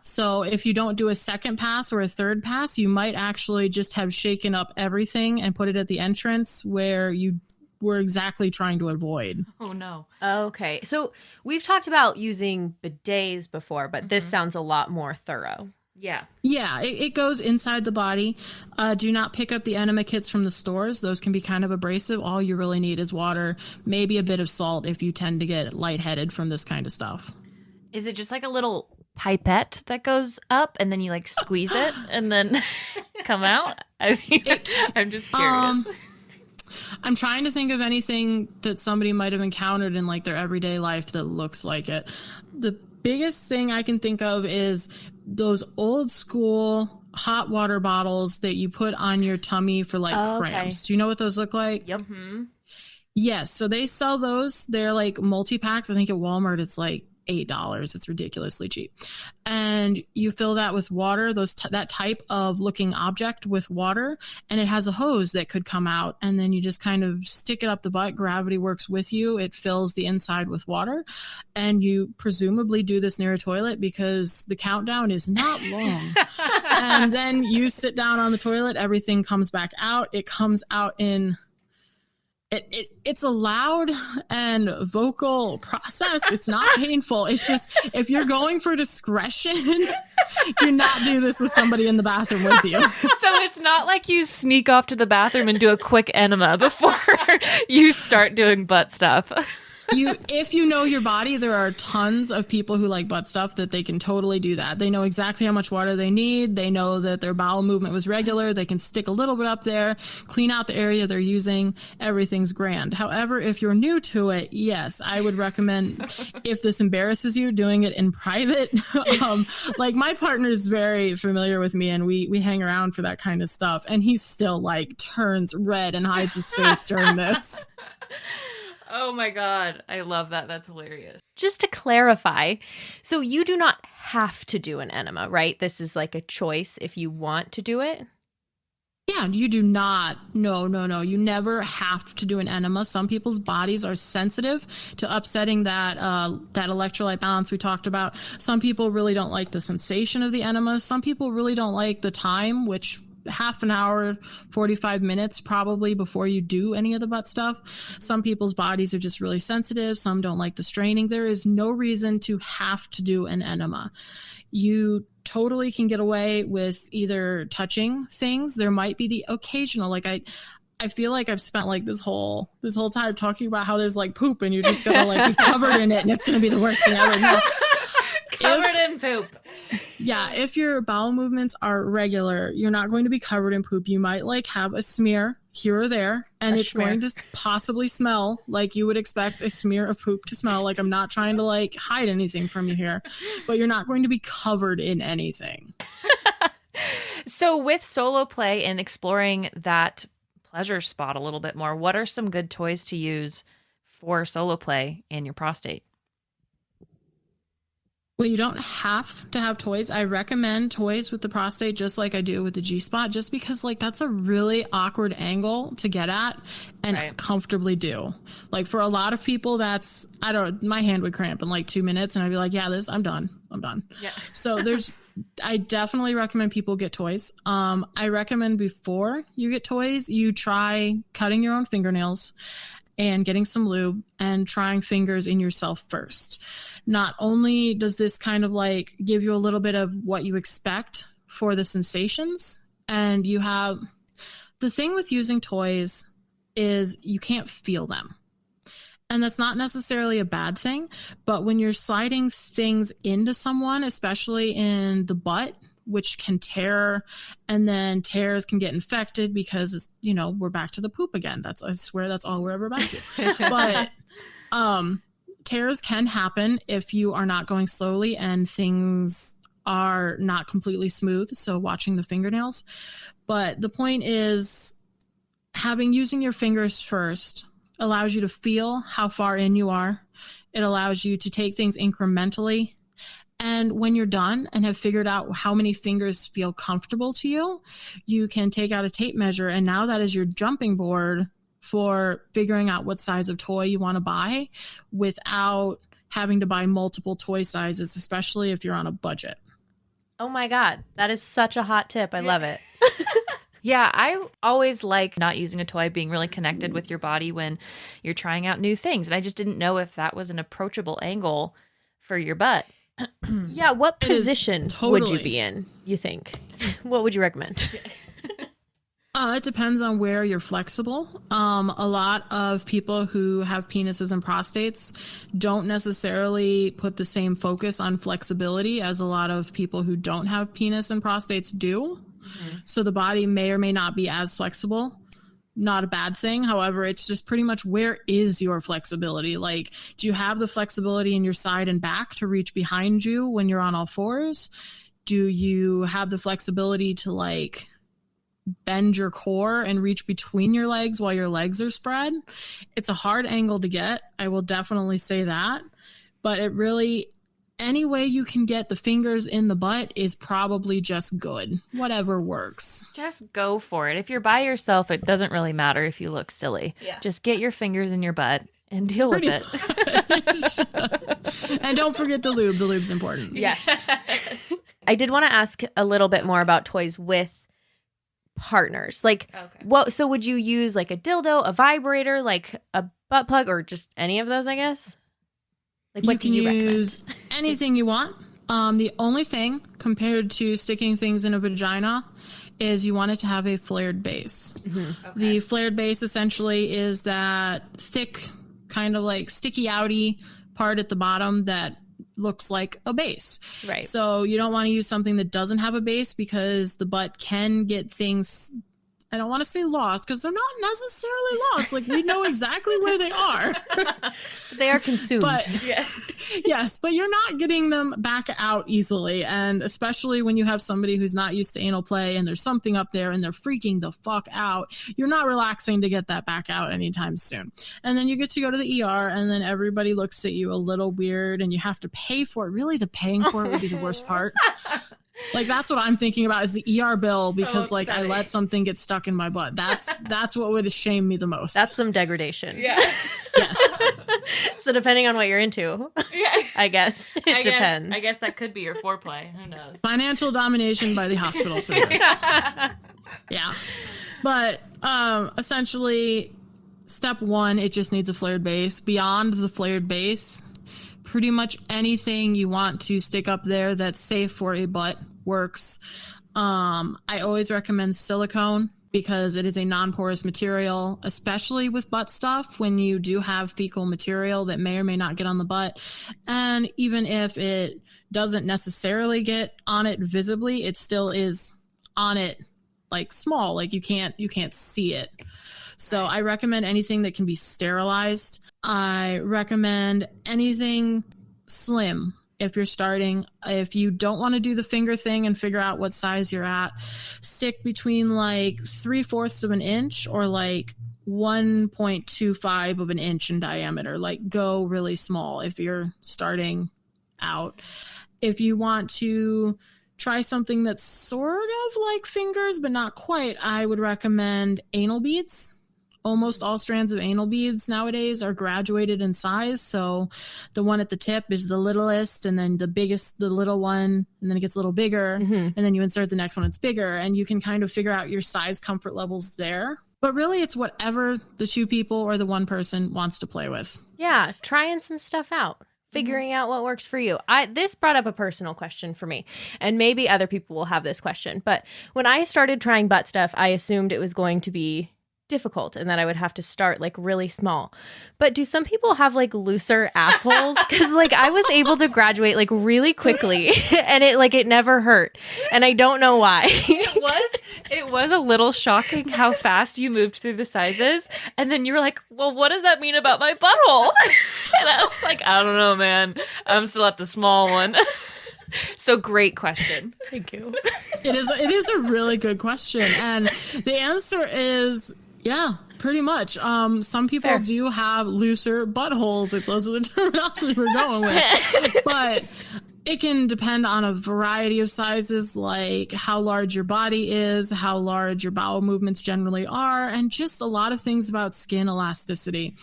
So if you don't do a second pass or a third pass, you might actually just have shaken up everything and put it at the entrance where you were exactly trying to avoid. Oh, no. Okay. So we've talked about using bidets before, but this sounds a lot more thorough. Yeah. Yeah, it goes inside the body. Do not pick up the enema kits from the stores. Those can be kind of abrasive. All you really need is water, maybe a bit of salt if you tend to get lightheaded from this kind of stuff. Is it just like a little pipette that goes up and then you like squeeze it and then come out? I mean, I'm just curious. I'm trying to think of anything that somebody might have encountered in like their everyday life that looks like it. The biggest thing I can think of is those old school hot water bottles that you put on your tummy for like cramps. Do you know what those look like? Yep. Yes. So they sell those. They're like multi-packs. I think at Walmart it's like $8. It's ridiculously cheap. And you fill that with water, that type of looking object with water, and it has a hose that could come out, and then you just kind of stick it up the butt. Gravity works with you. It fills the inside with water, and you presumably do this near a toilet because the countdown is not long. And then you sit down on the toilet, everything comes back out. It comes out in it's a loud and vocal process. It's not painful. It's just, if you're going for discretion, do not do this with somebody in the bathroom with you. So it's not like you sneak off to the bathroom and do a quick enema before you start doing butt stuff. If you know your body, there are tons of people who like butt stuff that they can totally do that. They know exactly how much water they need. They know that their bowel movement was regular. They can stick a little bit up there, clean out the area they're using. Everything's grand. However, if you're new to it, yes, I would recommend, if this embarrasses you, doing it in private. Like my partner is very familiar with me, and we hang around for that kind of stuff. And he still like turns red and hides his face during this. Oh my God. I love that. That's hilarious. Just to clarify, so you do not have to do an enema, right? This is like a choice if you want to do it. Yeah, you do not. No. You never have to do an enema. Some people's bodies are sensitive to upsetting that electrolyte balance we talked about. Some people really don't like the sensation of the enema. Some people really don't like the time, which half an hour, 45 minutes probably before you do any of the butt stuff. Some people's bodies are just really sensitive. Some don't like the straining. There is no reason to have to do an enema. You totally can get away with either touching things. There might be the occasional, like I feel like I've spent like this whole time talking about how there's like poop and you're just gonna like be covered in it and it's gonna be the worst thing ever. No. Covered in poop. Yeah, if your bowel movements are regular, you're not going to be covered in poop. You might like have a smear here or there, and it's going to possibly smell like you would expect a smear of poop to smell. Like, I'm not trying to like hide anything from you here, but you're not going to be covered in anything. So with solo play and exploring that pleasure spot a little bit more, what are some good toys to use for solo play in your prostate? Well, you don't have to have toys. I recommend toys with the prostate just like I do with the G-spot, just because like that's a really awkward angle to get at and comfortably do. Like for a lot of people, that's, I don't know, my hand would cramp in like 2 minutes and I'd be like, yeah, I'm done. Yeah. So I definitely recommend people get toys. I recommend before you get toys, you try cutting your own fingernails and getting some lube and trying fingers in yourself first. Not only does this kind of like give you a little bit of what you expect for the sensations, and you have the thing with using toys is you can't feel them. And that's not necessarily a bad thing, but when you're sliding things into someone, especially in the butt, which can tear, and then tears can get infected because, you know, we're back to the poop again. I swear that's all we're ever back to. But tears can happen if you are not going slowly and things are not completely smooth. So watching the fingernails. But the point is, using your fingers first allows you to feel how far in you are. It allows you to take things incrementally. And when you're done and have figured out how many fingers feel comfortable to you, you can take out a tape measure. And now that is your jumping board for figuring out what size of toy you want to buy without having to buy multiple toy sizes, especially if you're on a budget. Oh my God. That is such a hot tip. I love it. Yeah, I always like not using a toy, being really connected with your body when you're trying out new things. And I just didn't know if that was an approachable angle for your butt. Yeah, what position would you be in, you think? What would you recommend? It depends on where you're flexible. A lot of people who have penises and prostates don't necessarily put the same focus on flexibility as a lot of people who don't have penis and prostates do. Mm-hmm. So the body may or may not be as flexible. Not a bad thing. However, it's just pretty much, where is your flexibility? Like, do you have the flexibility in your side and back to reach behind you when you're on all fours? Do you have the flexibility to like bend your core and reach between your legs while your legs are spread? It's a hard angle to get. I will definitely say that. But it really, any way you can get the fingers in the butt is probably just good. Whatever works. Just go for it. If you're by yourself, it doesn't really matter if you look silly. Yeah. Just get your fingers in your butt and deal with it. And don't forget the lube. The lube's important. Yes. I did want to ask a little bit more about toys with partners. Like, what? So would you use like a dildo, a vibrator, like a butt plug, or just any of those, I guess? Like, what do you use? Anything you want. The only thing compared to sticking things in a vagina is you want it to have a flared base. Mm-hmm. Okay. The flared base essentially is that thick kind of like sticky outy part at the bottom that looks like a base. Right. So you don't want to use something that doesn't have a base because the butt can get things, I don't want to say lost because they're not necessarily lost. Like we know exactly where they are. They are consumed. But yes, but you're not getting them back out easily. And especially when you have somebody who's not used to anal play and there's something up there and they're freaking the fuck out, you're not relaxing to get that back out anytime soon. And then you get to go to the ER and then everybody looks at you a little weird and you have to pay for it. Really, the paying for it would be the worst part. Like that's what I'm thinking about is the ER bill because like I let something get stuck in my butt. That's what would shame me the most. That's some degradation. Yeah. Yes. So depending on what you're into, I guess it depends. I guess that could be your foreplay. Who knows? Financial domination by the hospital service. Yeah. But essentially, step one, it just needs a flared base. Beyond the flared base, pretty much anything you want to stick up there that's safe for a butt works. I always recommend silicone because it is a non-porous material, especially with butt stuff when you do have fecal material that may or may not get on the butt. And even if it doesn't necessarily get on it visibly, it still is on it like small, like you can't see it. So I recommend anything that can be sterilized. I recommend anything slim if you're starting. If you don't want to do the finger thing and figure out what size you're at, stick between like 3/4 of an inch or like 1.25 of an inch in diameter. Like go really small if you're starting out. If you want to try something that's sort of like fingers but not quite, I would recommend anal beads. Almost all strands of anal beads nowadays are graduated in size. So the one at the tip is the littlest, and then the biggest, the little one, and then it gets a little bigger, and then you insert the next one, it's bigger, and you can kind of figure out your size comfort levels there. But really, it's whatever the two people or the one person wants to play with. Yeah, trying some stuff out. Figuring out what works for you. This brought up a personal question for me, and maybe other people will have this question. But when I started trying butt stuff, I assumed it was going to be difficult and that I would have to start like really small. But do some people have like looser assholes? Because like I was able to graduate like really quickly and it never hurt. And I don't know why. It was a little shocking how fast you moved through the sizes. And then you were like, well, what does that mean about my butthole? And I was like, I don't know, man. I'm still at the small one. So great question. Thank you. It is a really good question. And the answer is, yeah, pretty much. Some people do have looser buttholes, if those are the terminology we're going with. But it can depend on a variety of sizes, like how large your body is, how large your bowel movements generally are, and just a lot of things about skin elasticity.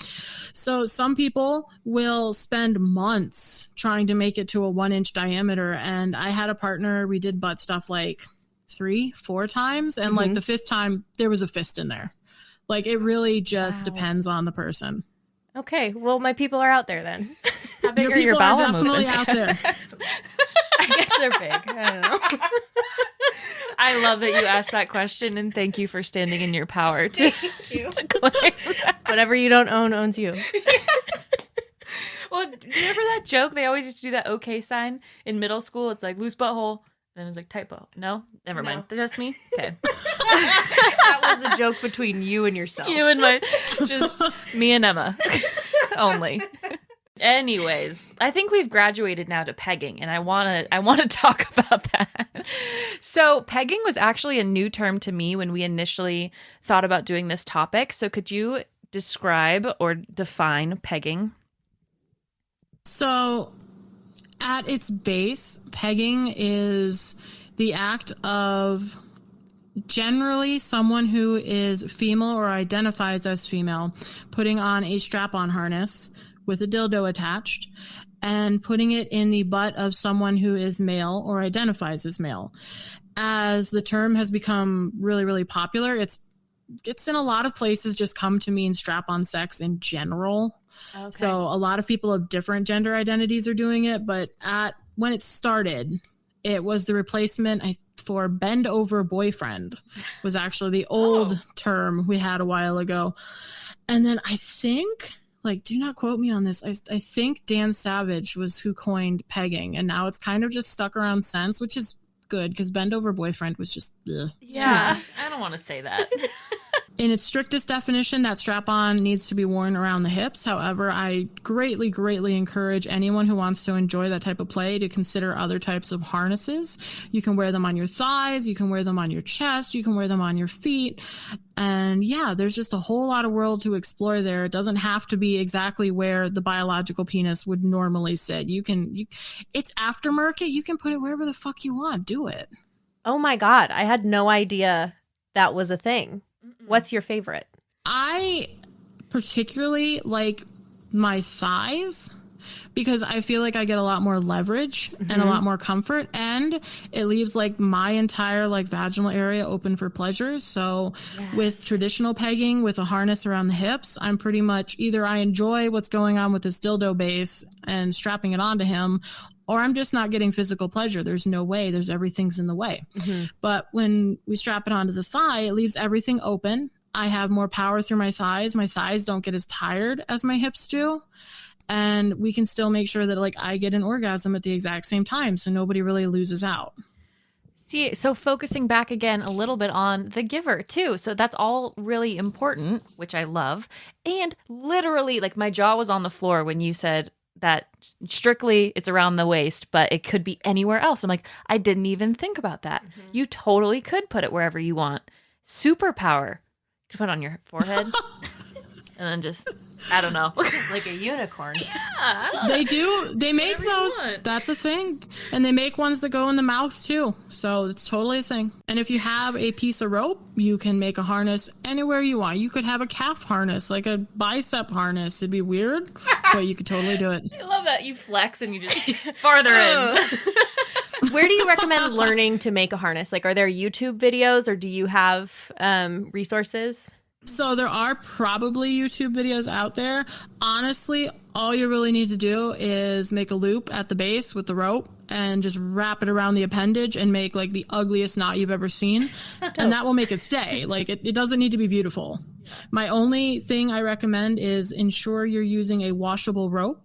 So some people will spend months trying to make it to a 1-inch diameter. And I had a partner, we did butt stuff like 3-4 times. And like the 5th time, there was a fist in there. Like, it really just depends on the person. Okay, well, my people are out there then. How big Your are your people bowel are definitely movements? out there. I guess they're big. I don't know. I love that you asked that question, and thank you for standing in your power to claim that. Whatever you don't own owns you. Well, do you remember that joke? They always used to do that okay sign in middle school. It's like loose butthole. Then it was like typo. No? Never mind. Just me? Okay. That was a joke between you and yourself. You and just me and Emma only. Anyways, I think we've graduated now to pegging, and I want to talk about that. So pegging was actually a new term to me when we initially thought about doing this topic. So could you describe or define pegging? So at its base, pegging is the act of generally someone who is female or identifies as female putting on a strap-on harness with a dildo attached and putting it in the butt of someone who is male or identifies as male. As the term has become really, really popular, it's in a lot of places just come to mean strap-on sex in general. Okay. So a lot of people of different gender identities are doing it, but when it started, it was the replacement for bend over boyfriend was actually the old term we had a while ago. And then I think like, do not quote me on this. I think Dan Savage was who coined pegging, and now it's kind of just stuck around since, which is good because bend over boyfriend was just ugh. Yeah, I don't want to say that. In its strictest definition, that strap-on needs to be worn around the hips. However, I greatly, greatly encourage anyone who wants to enjoy that type of play to consider other types of harnesses. You can wear them on your thighs, you can wear them on your chest, you can wear them on your feet. And yeah, there's just a whole lot of world to explore there. It doesn't have to be exactly where the biological penis would normally sit. It's aftermarket. You can put it wherever the fuck you want. Do it. Oh my God. I had no idea that was a thing. What's your favorite? I particularly like my thighs because I feel like I get a lot more leverage and a lot more comfort, and it leaves like my entire like vaginal area open for pleasure. So with traditional pegging with a harness around the hips, I'm pretty much either I enjoy what's going on with this dildo base and strapping it onto him, or I'm just not getting physical pleasure. There's no way. Everything's in the way. But when we strap it onto the thigh, it leaves everything open. I have more power through my thighs. My thighs don't get as tired as my hips do. And we can still make sure that like I get an orgasm at the exact same time. So nobody really loses out. See, so focusing back again a little bit on the giver too. So that's all really important, which I love. And literally, like, my jaw was on the floor when you said that strictly it's around the waist, but it could be anywhere else. I'm like, I didn't even think about that. You totally could put it wherever you want. Superpower. You could put it on your forehead. And then just, I don't know. Like a unicorn. They make those. That's a thing. And they make ones that go in the mouth too. So it's totally a thing. And if you have a piece of rope, you can make a harness anywhere you want. You could have a calf harness, like a bicep harness. It'd be weird, but you could totally do it. I love that. You flex and you just farther in. Where do you recommend learning to make a harness? Like, are there YouTube videos or do you have resources? So there are probably YouTube videos out there. Honestly, all you really need to do is make a loop at the base with the rope and just wrap it around the appendage and make like the ugliest knot you've ever seen. And that will make it stay. Like it doesn't need to be beautiful. My only thing I recommend is ensure you're using a washable rope.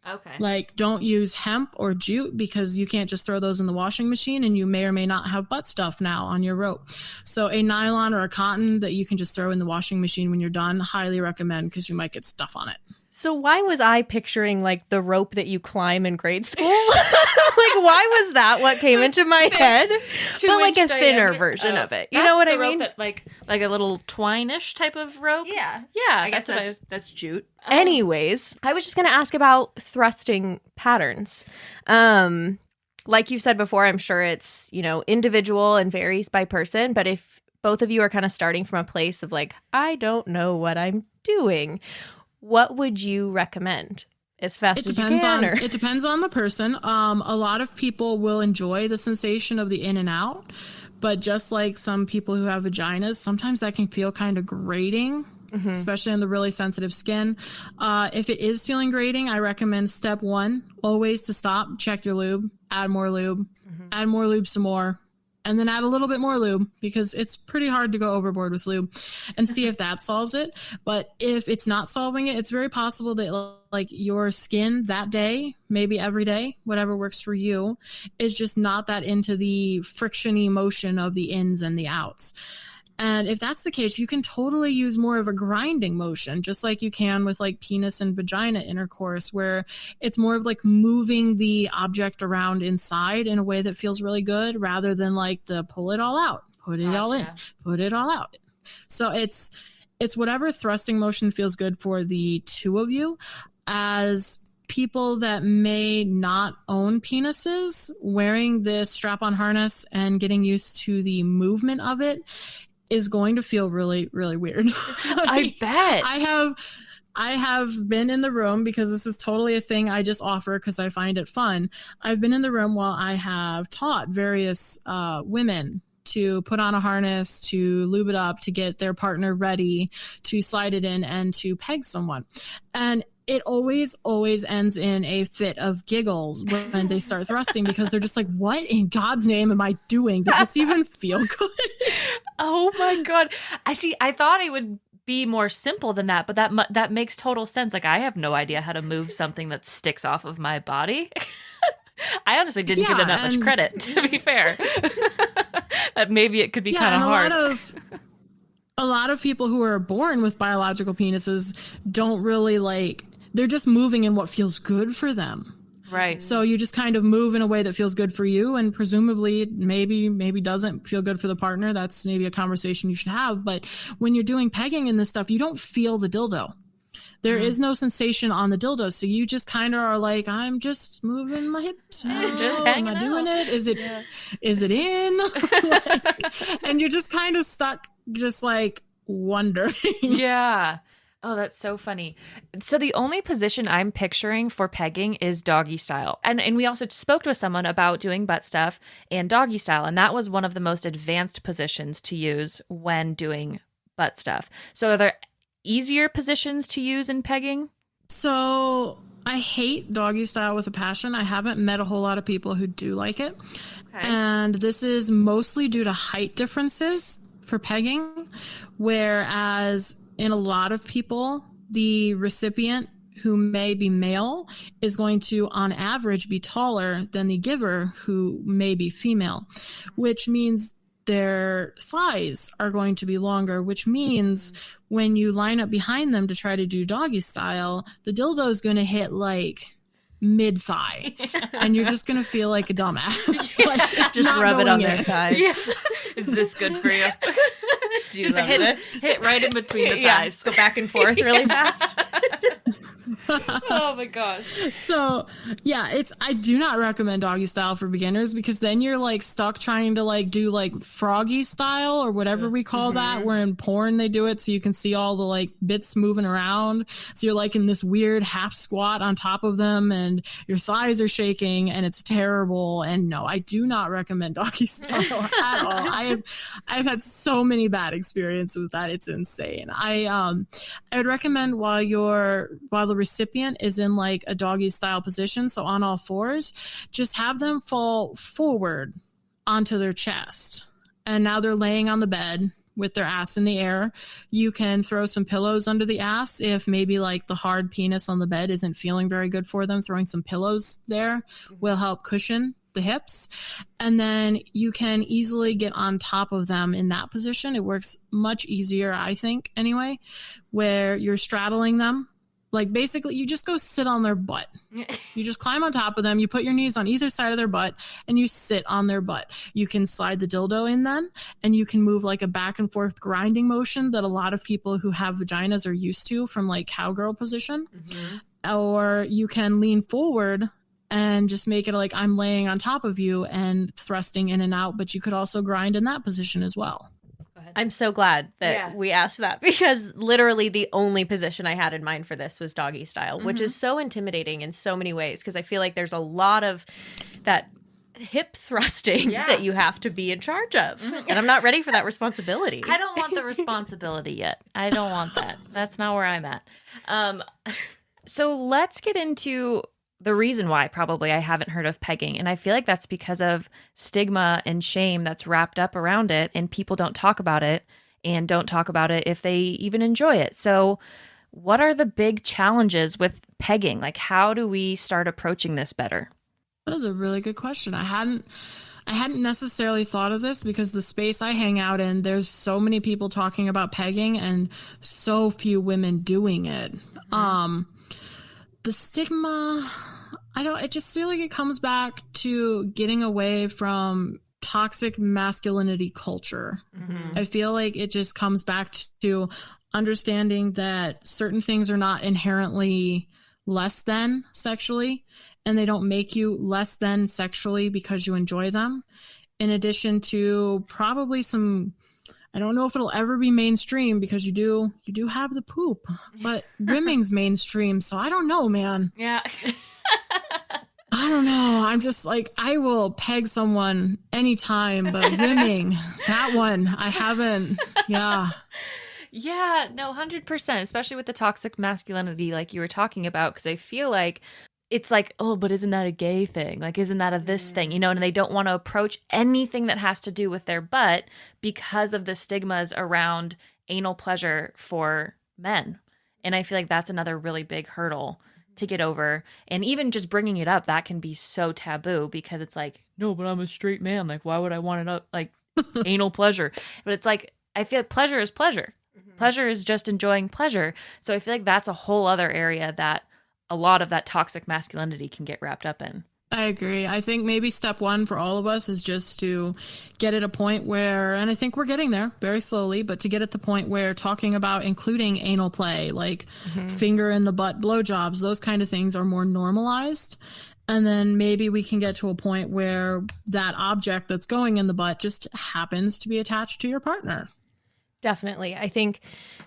Okay. Like, don't use hemp or jute because you can't just throw those in the washing machine and you may or may not have butt stuff now on your rope. So a nylon or a cotton that you can just throw in the washing machine when you're done, highly recommend because you might get stuff on it. So why was I picturing like the rope that you climb in grade school? Like, why was that what came into my head? But like a thinner version of it. You know what I mean? That, like a little twine-ish type of rope? Yeah. Yeah. I guess that's jute. Anyways, I was just going to ask about thrusting patterns. Like you said before, I'm sure it's, individual and varies by person. But if both of you are kind of starting from a place of like, I don't know what I'm doing, what would you recommend? As fast as you can? It depends on the person. A lot of people will enjoy the sensation of the in and out. But just like some people who have vaginas, sometimes that can feel kind of grating. Especially on the really sensitive skin. If it is feeling grating, I recommend step 1, always to stop, check your lube, add more lube, add more lube some more, and then add a little bit more lube because it's pretty hard to go overboard with lube and see if that solves it. But if it's not solving it, it's very possible that like your skin that day, maybe every day, whatever works for you, is just not that into the friction-y motion of the ins and the outs. And if that's the case, you can totally use more of a grinding motion, just like you can with like penis and vagina intercourse, where it's more of like moving the object around inside in a way that feels really good rather than like the pull it all out, put it all in, put it all out. So it's whatever thrusting motion feels good for the two of you. As people that may not own penises, wearing this strap-on harness and getting used to the movement of it is going to feel really, really weird. I bet. I have been in the room because this is totally a thing I just offer because I find it fun. I've been in the room while I have taught various women to put on a harness, to lube it up, to get their partner ready, to slide it in, and to peg someone. And it always ends in a fit of giggles when they start thrusting because they're just like, what in God's name am I doing? Does this even feel good? Oh my God. I thought it would be more simple than that, but that makes total sense. Like, I have no idea how to move something that sticks off of my body. I honestly didn't give them that much credit, to be fair. That maybe it could be kind of hard. A lot of people who are born with biological penises don't really they're just moving in what feels good for them. Right. So you just kind of move in a way that feels good for you, and presumably maybe doesn't feel good for the partner. That's maybe a conversation you should have. But when you're doing pegging and this stuff, you don't feel the dildo. There is no sensation on the dildo. So you just kind of are like, I'm just moving my hips. Just hanging Am I out. doing it? Is it in? And you're just kind of stuck, just wondering. Yeah. Oh, that's so funny. So the only position I'm picturing for pegging is doggy style. And we also spoke to someone about doing butt stuff and doggy style. And that was one of the most advanced positions to use when doing butt stuff. So are there easier positions to use in pegging? So I hate doggy style with a passion. I haven't met a whole lot of people who do like it. Okay. And this is mostly due to height differences for pegging, whereas in a lot of people, the recipient, who may be male, is going to, on average, be taller than the giver, who may be female, which means their thighs are going to be longer, which means when you line up behind them to try to do doggy style, the dildo is going to hit mid-thigh, and you're just going to feel like a dumbass. It's just rub it on their thighs. Yeah. Is this good for you? Do you love this? Hit right in between the Yeah, thighs. go back and forth really fast. Oh my gosh. So yeah, I do not recommend doggy style for beginners, because then you're stuck trying to do froggy style or whatever we call that, where in porn they do it so you can see all the bits moving around. So you're in this weird half squat on top of them and your thighs are shaking and it's terrible. And no, I do not recommend doggy style at all. I've had so many bad experiences with that. It's insane. I would recommend while the recipient is in a doggy style position, so on all fours, just have them fall forward onto their chest. And now they're laying on the bed with their ass in the air. You can throw some pillows under the ass if maybe the hard penis on the bed isn't feeling very good for them. Throwing some pillows there will help cushion the hips. And then you can easily get on top of them in that position. It works much easier, I think, anyway, where you're straddling them. Basically, you just go sit on their butt. You just climb on top of them. You put your knees on either side of their butt, and you sit on their butt. You can slide the dildo in then, and you can move a back and forth grinding motion that a lot of people who have vaginas are used to from cowgirl position. Or you can lean forward and just make it I'm laying on top of you and thrusting in and out. But you could also grind in that position as well. I'm so glad that we asked that, because literally the only position I had in mind for this was doggy style, which is so intimidating in so many ways, because I feel like there's a lot of that hip thrusting that you have to be in charge of. And I'm not ready for that responsibility. I don't want the responsibility yet. I don't want that. That's not where I'm at. So let's get into the reason why probably I haven't heard of pegging. And I feel like that's because of stigma and shame that's wrapped up around it, and people don't talk about it, and don't talk about it if they even enjoy it. So what are the big challenges with pegging? How do we start approaching this better? That is a really good question. I hadn't necessarily thought of this, because the space I hang out in, there's so many people talking about pegging and so few women doing it. The stigma, I just feel like it comes back to getting away from toxic masculinity culture. I feel like it just comes back to understanding that certain things are not inherently less than sexually, and they don't make you less than sexually because you enjoy them. In addition to probably some, I don't know if it'll ever be mainstream, because you do have the poop, but rimming's mainstream. So I don't know, man. Yeah. I don't know. I'm just I will peg someone anytime, but rimming, that one, I haven't. Yeah. Yeah, no, 100%, especially with the toxic masculinity like you were talking about, because I feel like it's oh, but isn't that a gay thing? Isn't that a this thing? And they don't want to approach anything that has to do with their butt because of the stigmas around anal pleasure for men. And I feel like that's another really big hurdle to get over. And even just bringing it up, that can be so taboo because it's like, no, but I'm a straight man. Like, why would I want it up? Like, anal pleasure. But it's like, I feel like pleasure is pleasure. Pleasure is just enjoying pleasure. So I feel like that's a whole other area that a lot of that toxic masculinity can get wrapped up in. I agree. I think maybe step one for all of us is just to get at a point where, and I think we're getting there very slowly, but to get at the point where talking about including anal play, like finger in the butt blowjobs, those kind of things are more normalized. And then maybe we can get to a point where that object that's going in the butt just happens to be attached to your partner. Definitely. I think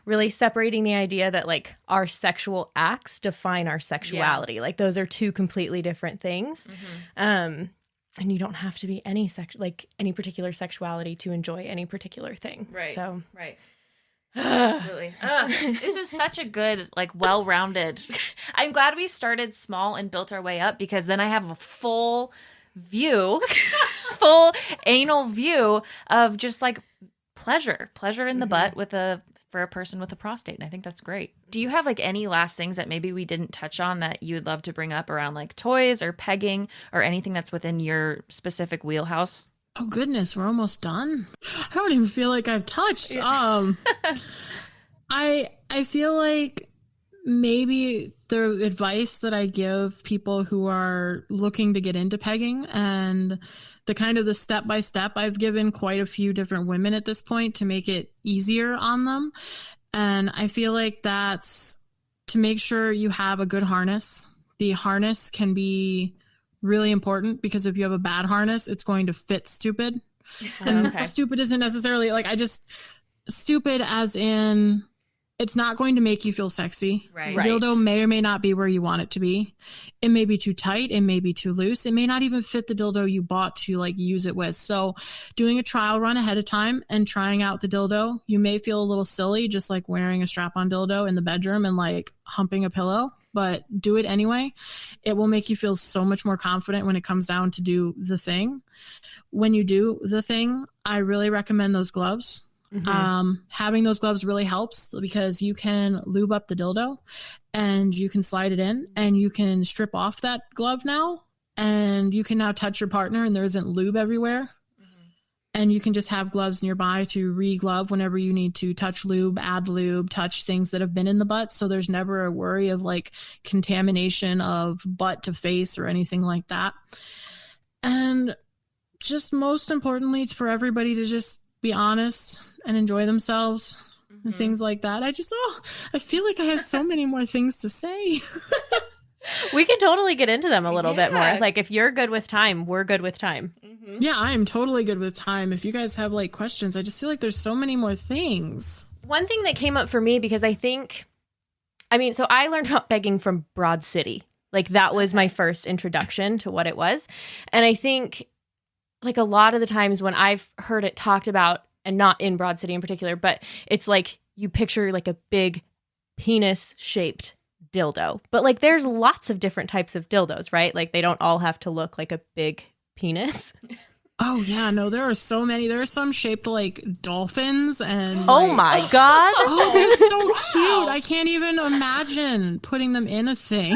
really separating the idea that like our sexual acts define our sexuality. Like those are two completely different things. And you don't have to be any any particular sexuality to enjoy any particular thing. Right. So right. Absolutely. This was such a good, like, well-rounded. I'm glad we started small and built our way up because then I have a full view, full anal view of just like pleasure in the butt for a person with a prostate. And I think that's great. Do you have like any last things that maybe we didn't touch on that you would love to bring up around like toys or pegging or anything that's within your specific wheelhouse? Oh goodness, we're almost done. I don't even feel like I've touched. I feel like maybe the advice that I give people who are looking to get into pegging and the kind of the step-by-step, I've given quite a few different women at this point to make it easier on them. And I feel like that's to make sure you have a good harness. The harness can be really important because if you have a bad harness, it's going to fit stupid. And stupid isn't necessarily like, stupid as in it's not going to make you feel sexy. Right. The dildo may or may not be where you want it to be. It may be too tight. It may be too loose. It may not even fit the dildo you bought to like use it with. So doing a trial run ahead of time and trying out the dildo, you may feel a little silly, just like wearing a strap-on dildo in the bedroom and like humping a pillow, but do it anyway. It will make you feel so much more confident when it comes down to do the thing. When you do the thing, I really recommend those gloves. Having those gloves really helps because you can lube up the dildo and you can slide it in and you can strip off that glove now and you can now touch your partner and there isn't lube everywhere. And you can just have gloves nearby to re-glove whenever you need to touch lube, add lube, touch things that have been in the butt. So there's never a worry of like contamination of butt to face or anything like that. And just most importantly for everybody to just be honest and enjoy themselves and things like that. I feel like I have so many more things to say. we can totally get into them a little bit more. Like if you're good with time, we're good with time. Yeah, I am totally good with time. If you guys have like questions, I just feel like there's so many more things. One thing that came up for me because so I learned about pegging from Broad City. Like that was my first introduction to what it was. And I think like a lot of the times when I've heard it talked about, and not in Broad City in particular, but it's like you picture like a big penis-shaped dildo. But like there's lots of different types of dildos, right? Like they don't all have to look like a big penis. Oh yeah, no, there are so many. There are some shaped like dolphins and oh my god. Oh, they're so cute. I can't even imagine putting them in a thing.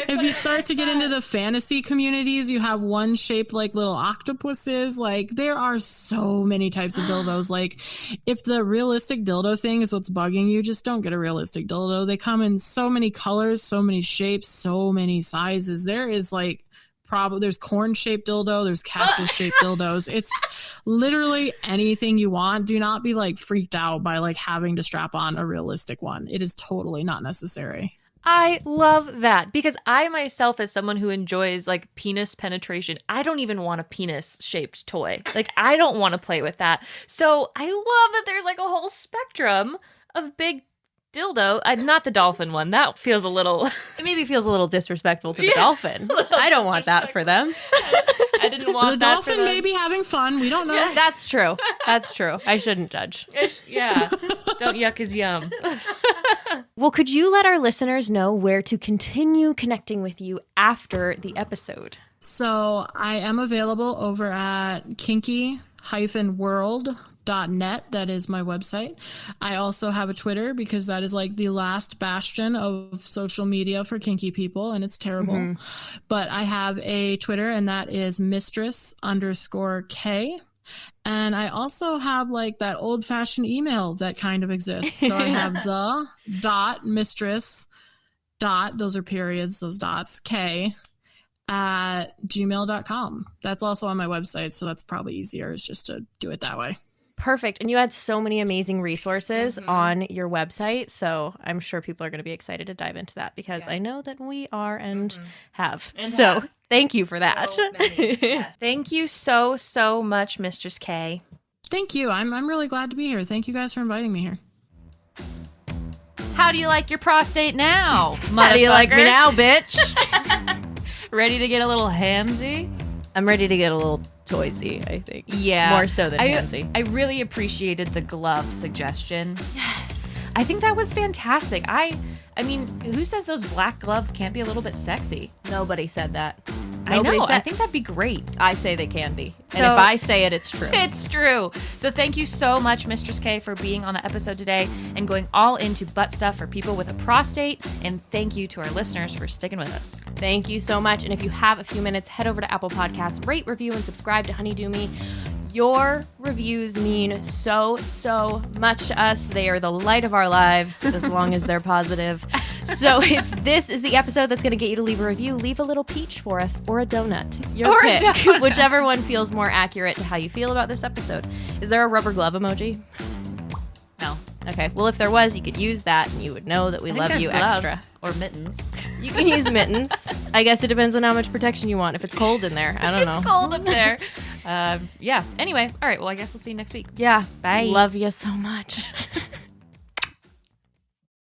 If you start to get into the fantasy communities, you have one shaped like little octopuses. Like there are so many types of dildos. Like if the realistic dildo thing is what's bugging you, just don't get a realistic dildo. They come in so many colors, so many shapes, so many sizes. There is like there's corn-shaped dildo, there's cactus-shaped dildos. It's literally anything you want. Do not be like freaked out by like having to strap on a realistic one. It is totally not necessary. I love that because I myself, as someone who enjoys like penis penetration, I don't even want a penis-shaped toy. Like I don't want to play with that. So I love that there's like a whole spectrum of big dildo. Not the dolphin one. That feels a little... It maybe feels a little disrespectful to the dolphin. I don't want that for them. I didn't want the that dolphin for them. may be having fun. We don't know. Yeah, that's true. That's true. I shouldn't judge. Yeah. Don't yuck his yum. Well, could you let our listeners know where to continue connecting with you after the episode? So I am available over at kinky-world.com. Net. That is my website. I also have a Twitter because that is like the last bastion of social media for kinky people, and it's terrible. But I have a Twitter, and that is Mistress_Kay. And I also have like that old fashioned email that kind of exists. So I have the mistress those are periods, those dots, K at gmail.com. That's also on my website. So that's probably easier, is just to do it that way. Perfect. And you had so many amazing resources on your website. So I'm sure people are going to be excited to dive into that because I know that we are and have. So thank you for that. Yes. Thank you so, so much, Mistress Kay. Thank you. I'm really glad to be here. Thank you guys for inviting me here. How do you like your prostate now, How do you like me motherfucker? now, bitch? Ready to get a little handsy? I'm ready to get a little toysy, I think. Yeah. More so than handsy. I really appreciated the glove suggestion. Yes. I think that was fantastic. I mean, who says those black gloves can't be a little bit sexy? Nobody said that. I Nobody know. said- I think that'd be great. I say they can be. And So- if I say it, it's true. It's true. So thank you so much, Mistress Kay, for being on the episode today and going all into butt stuff for people with a prostate. And thank you to our listeners for sticking with us. Thank you so much. And if you have a few minutes, head over to Apple Podcasts, rate, review, and subscribe to Honey Do Me. Your reviews mean so, so much to us. They are the light of our lives, as long as they're positive. So if this is the episode that's going to get you to leave a review, leave a little peach for us or a donut. Your Or a pick. donut. Whichever one feels more accurate to how you feel about this episode. Is there a rubber glove emoji? No. Okay. Well, if there was, you could use that and you would know that we I think love there's you gloves extra. or mittens. You can use mittens. I guess it depends on how much protection you want. If it's cold in there, I don't know. It's cold up there. Yeah. Anyway. All right. Well, I guess we'll see you next week. Yeah. Bye. Love you so much.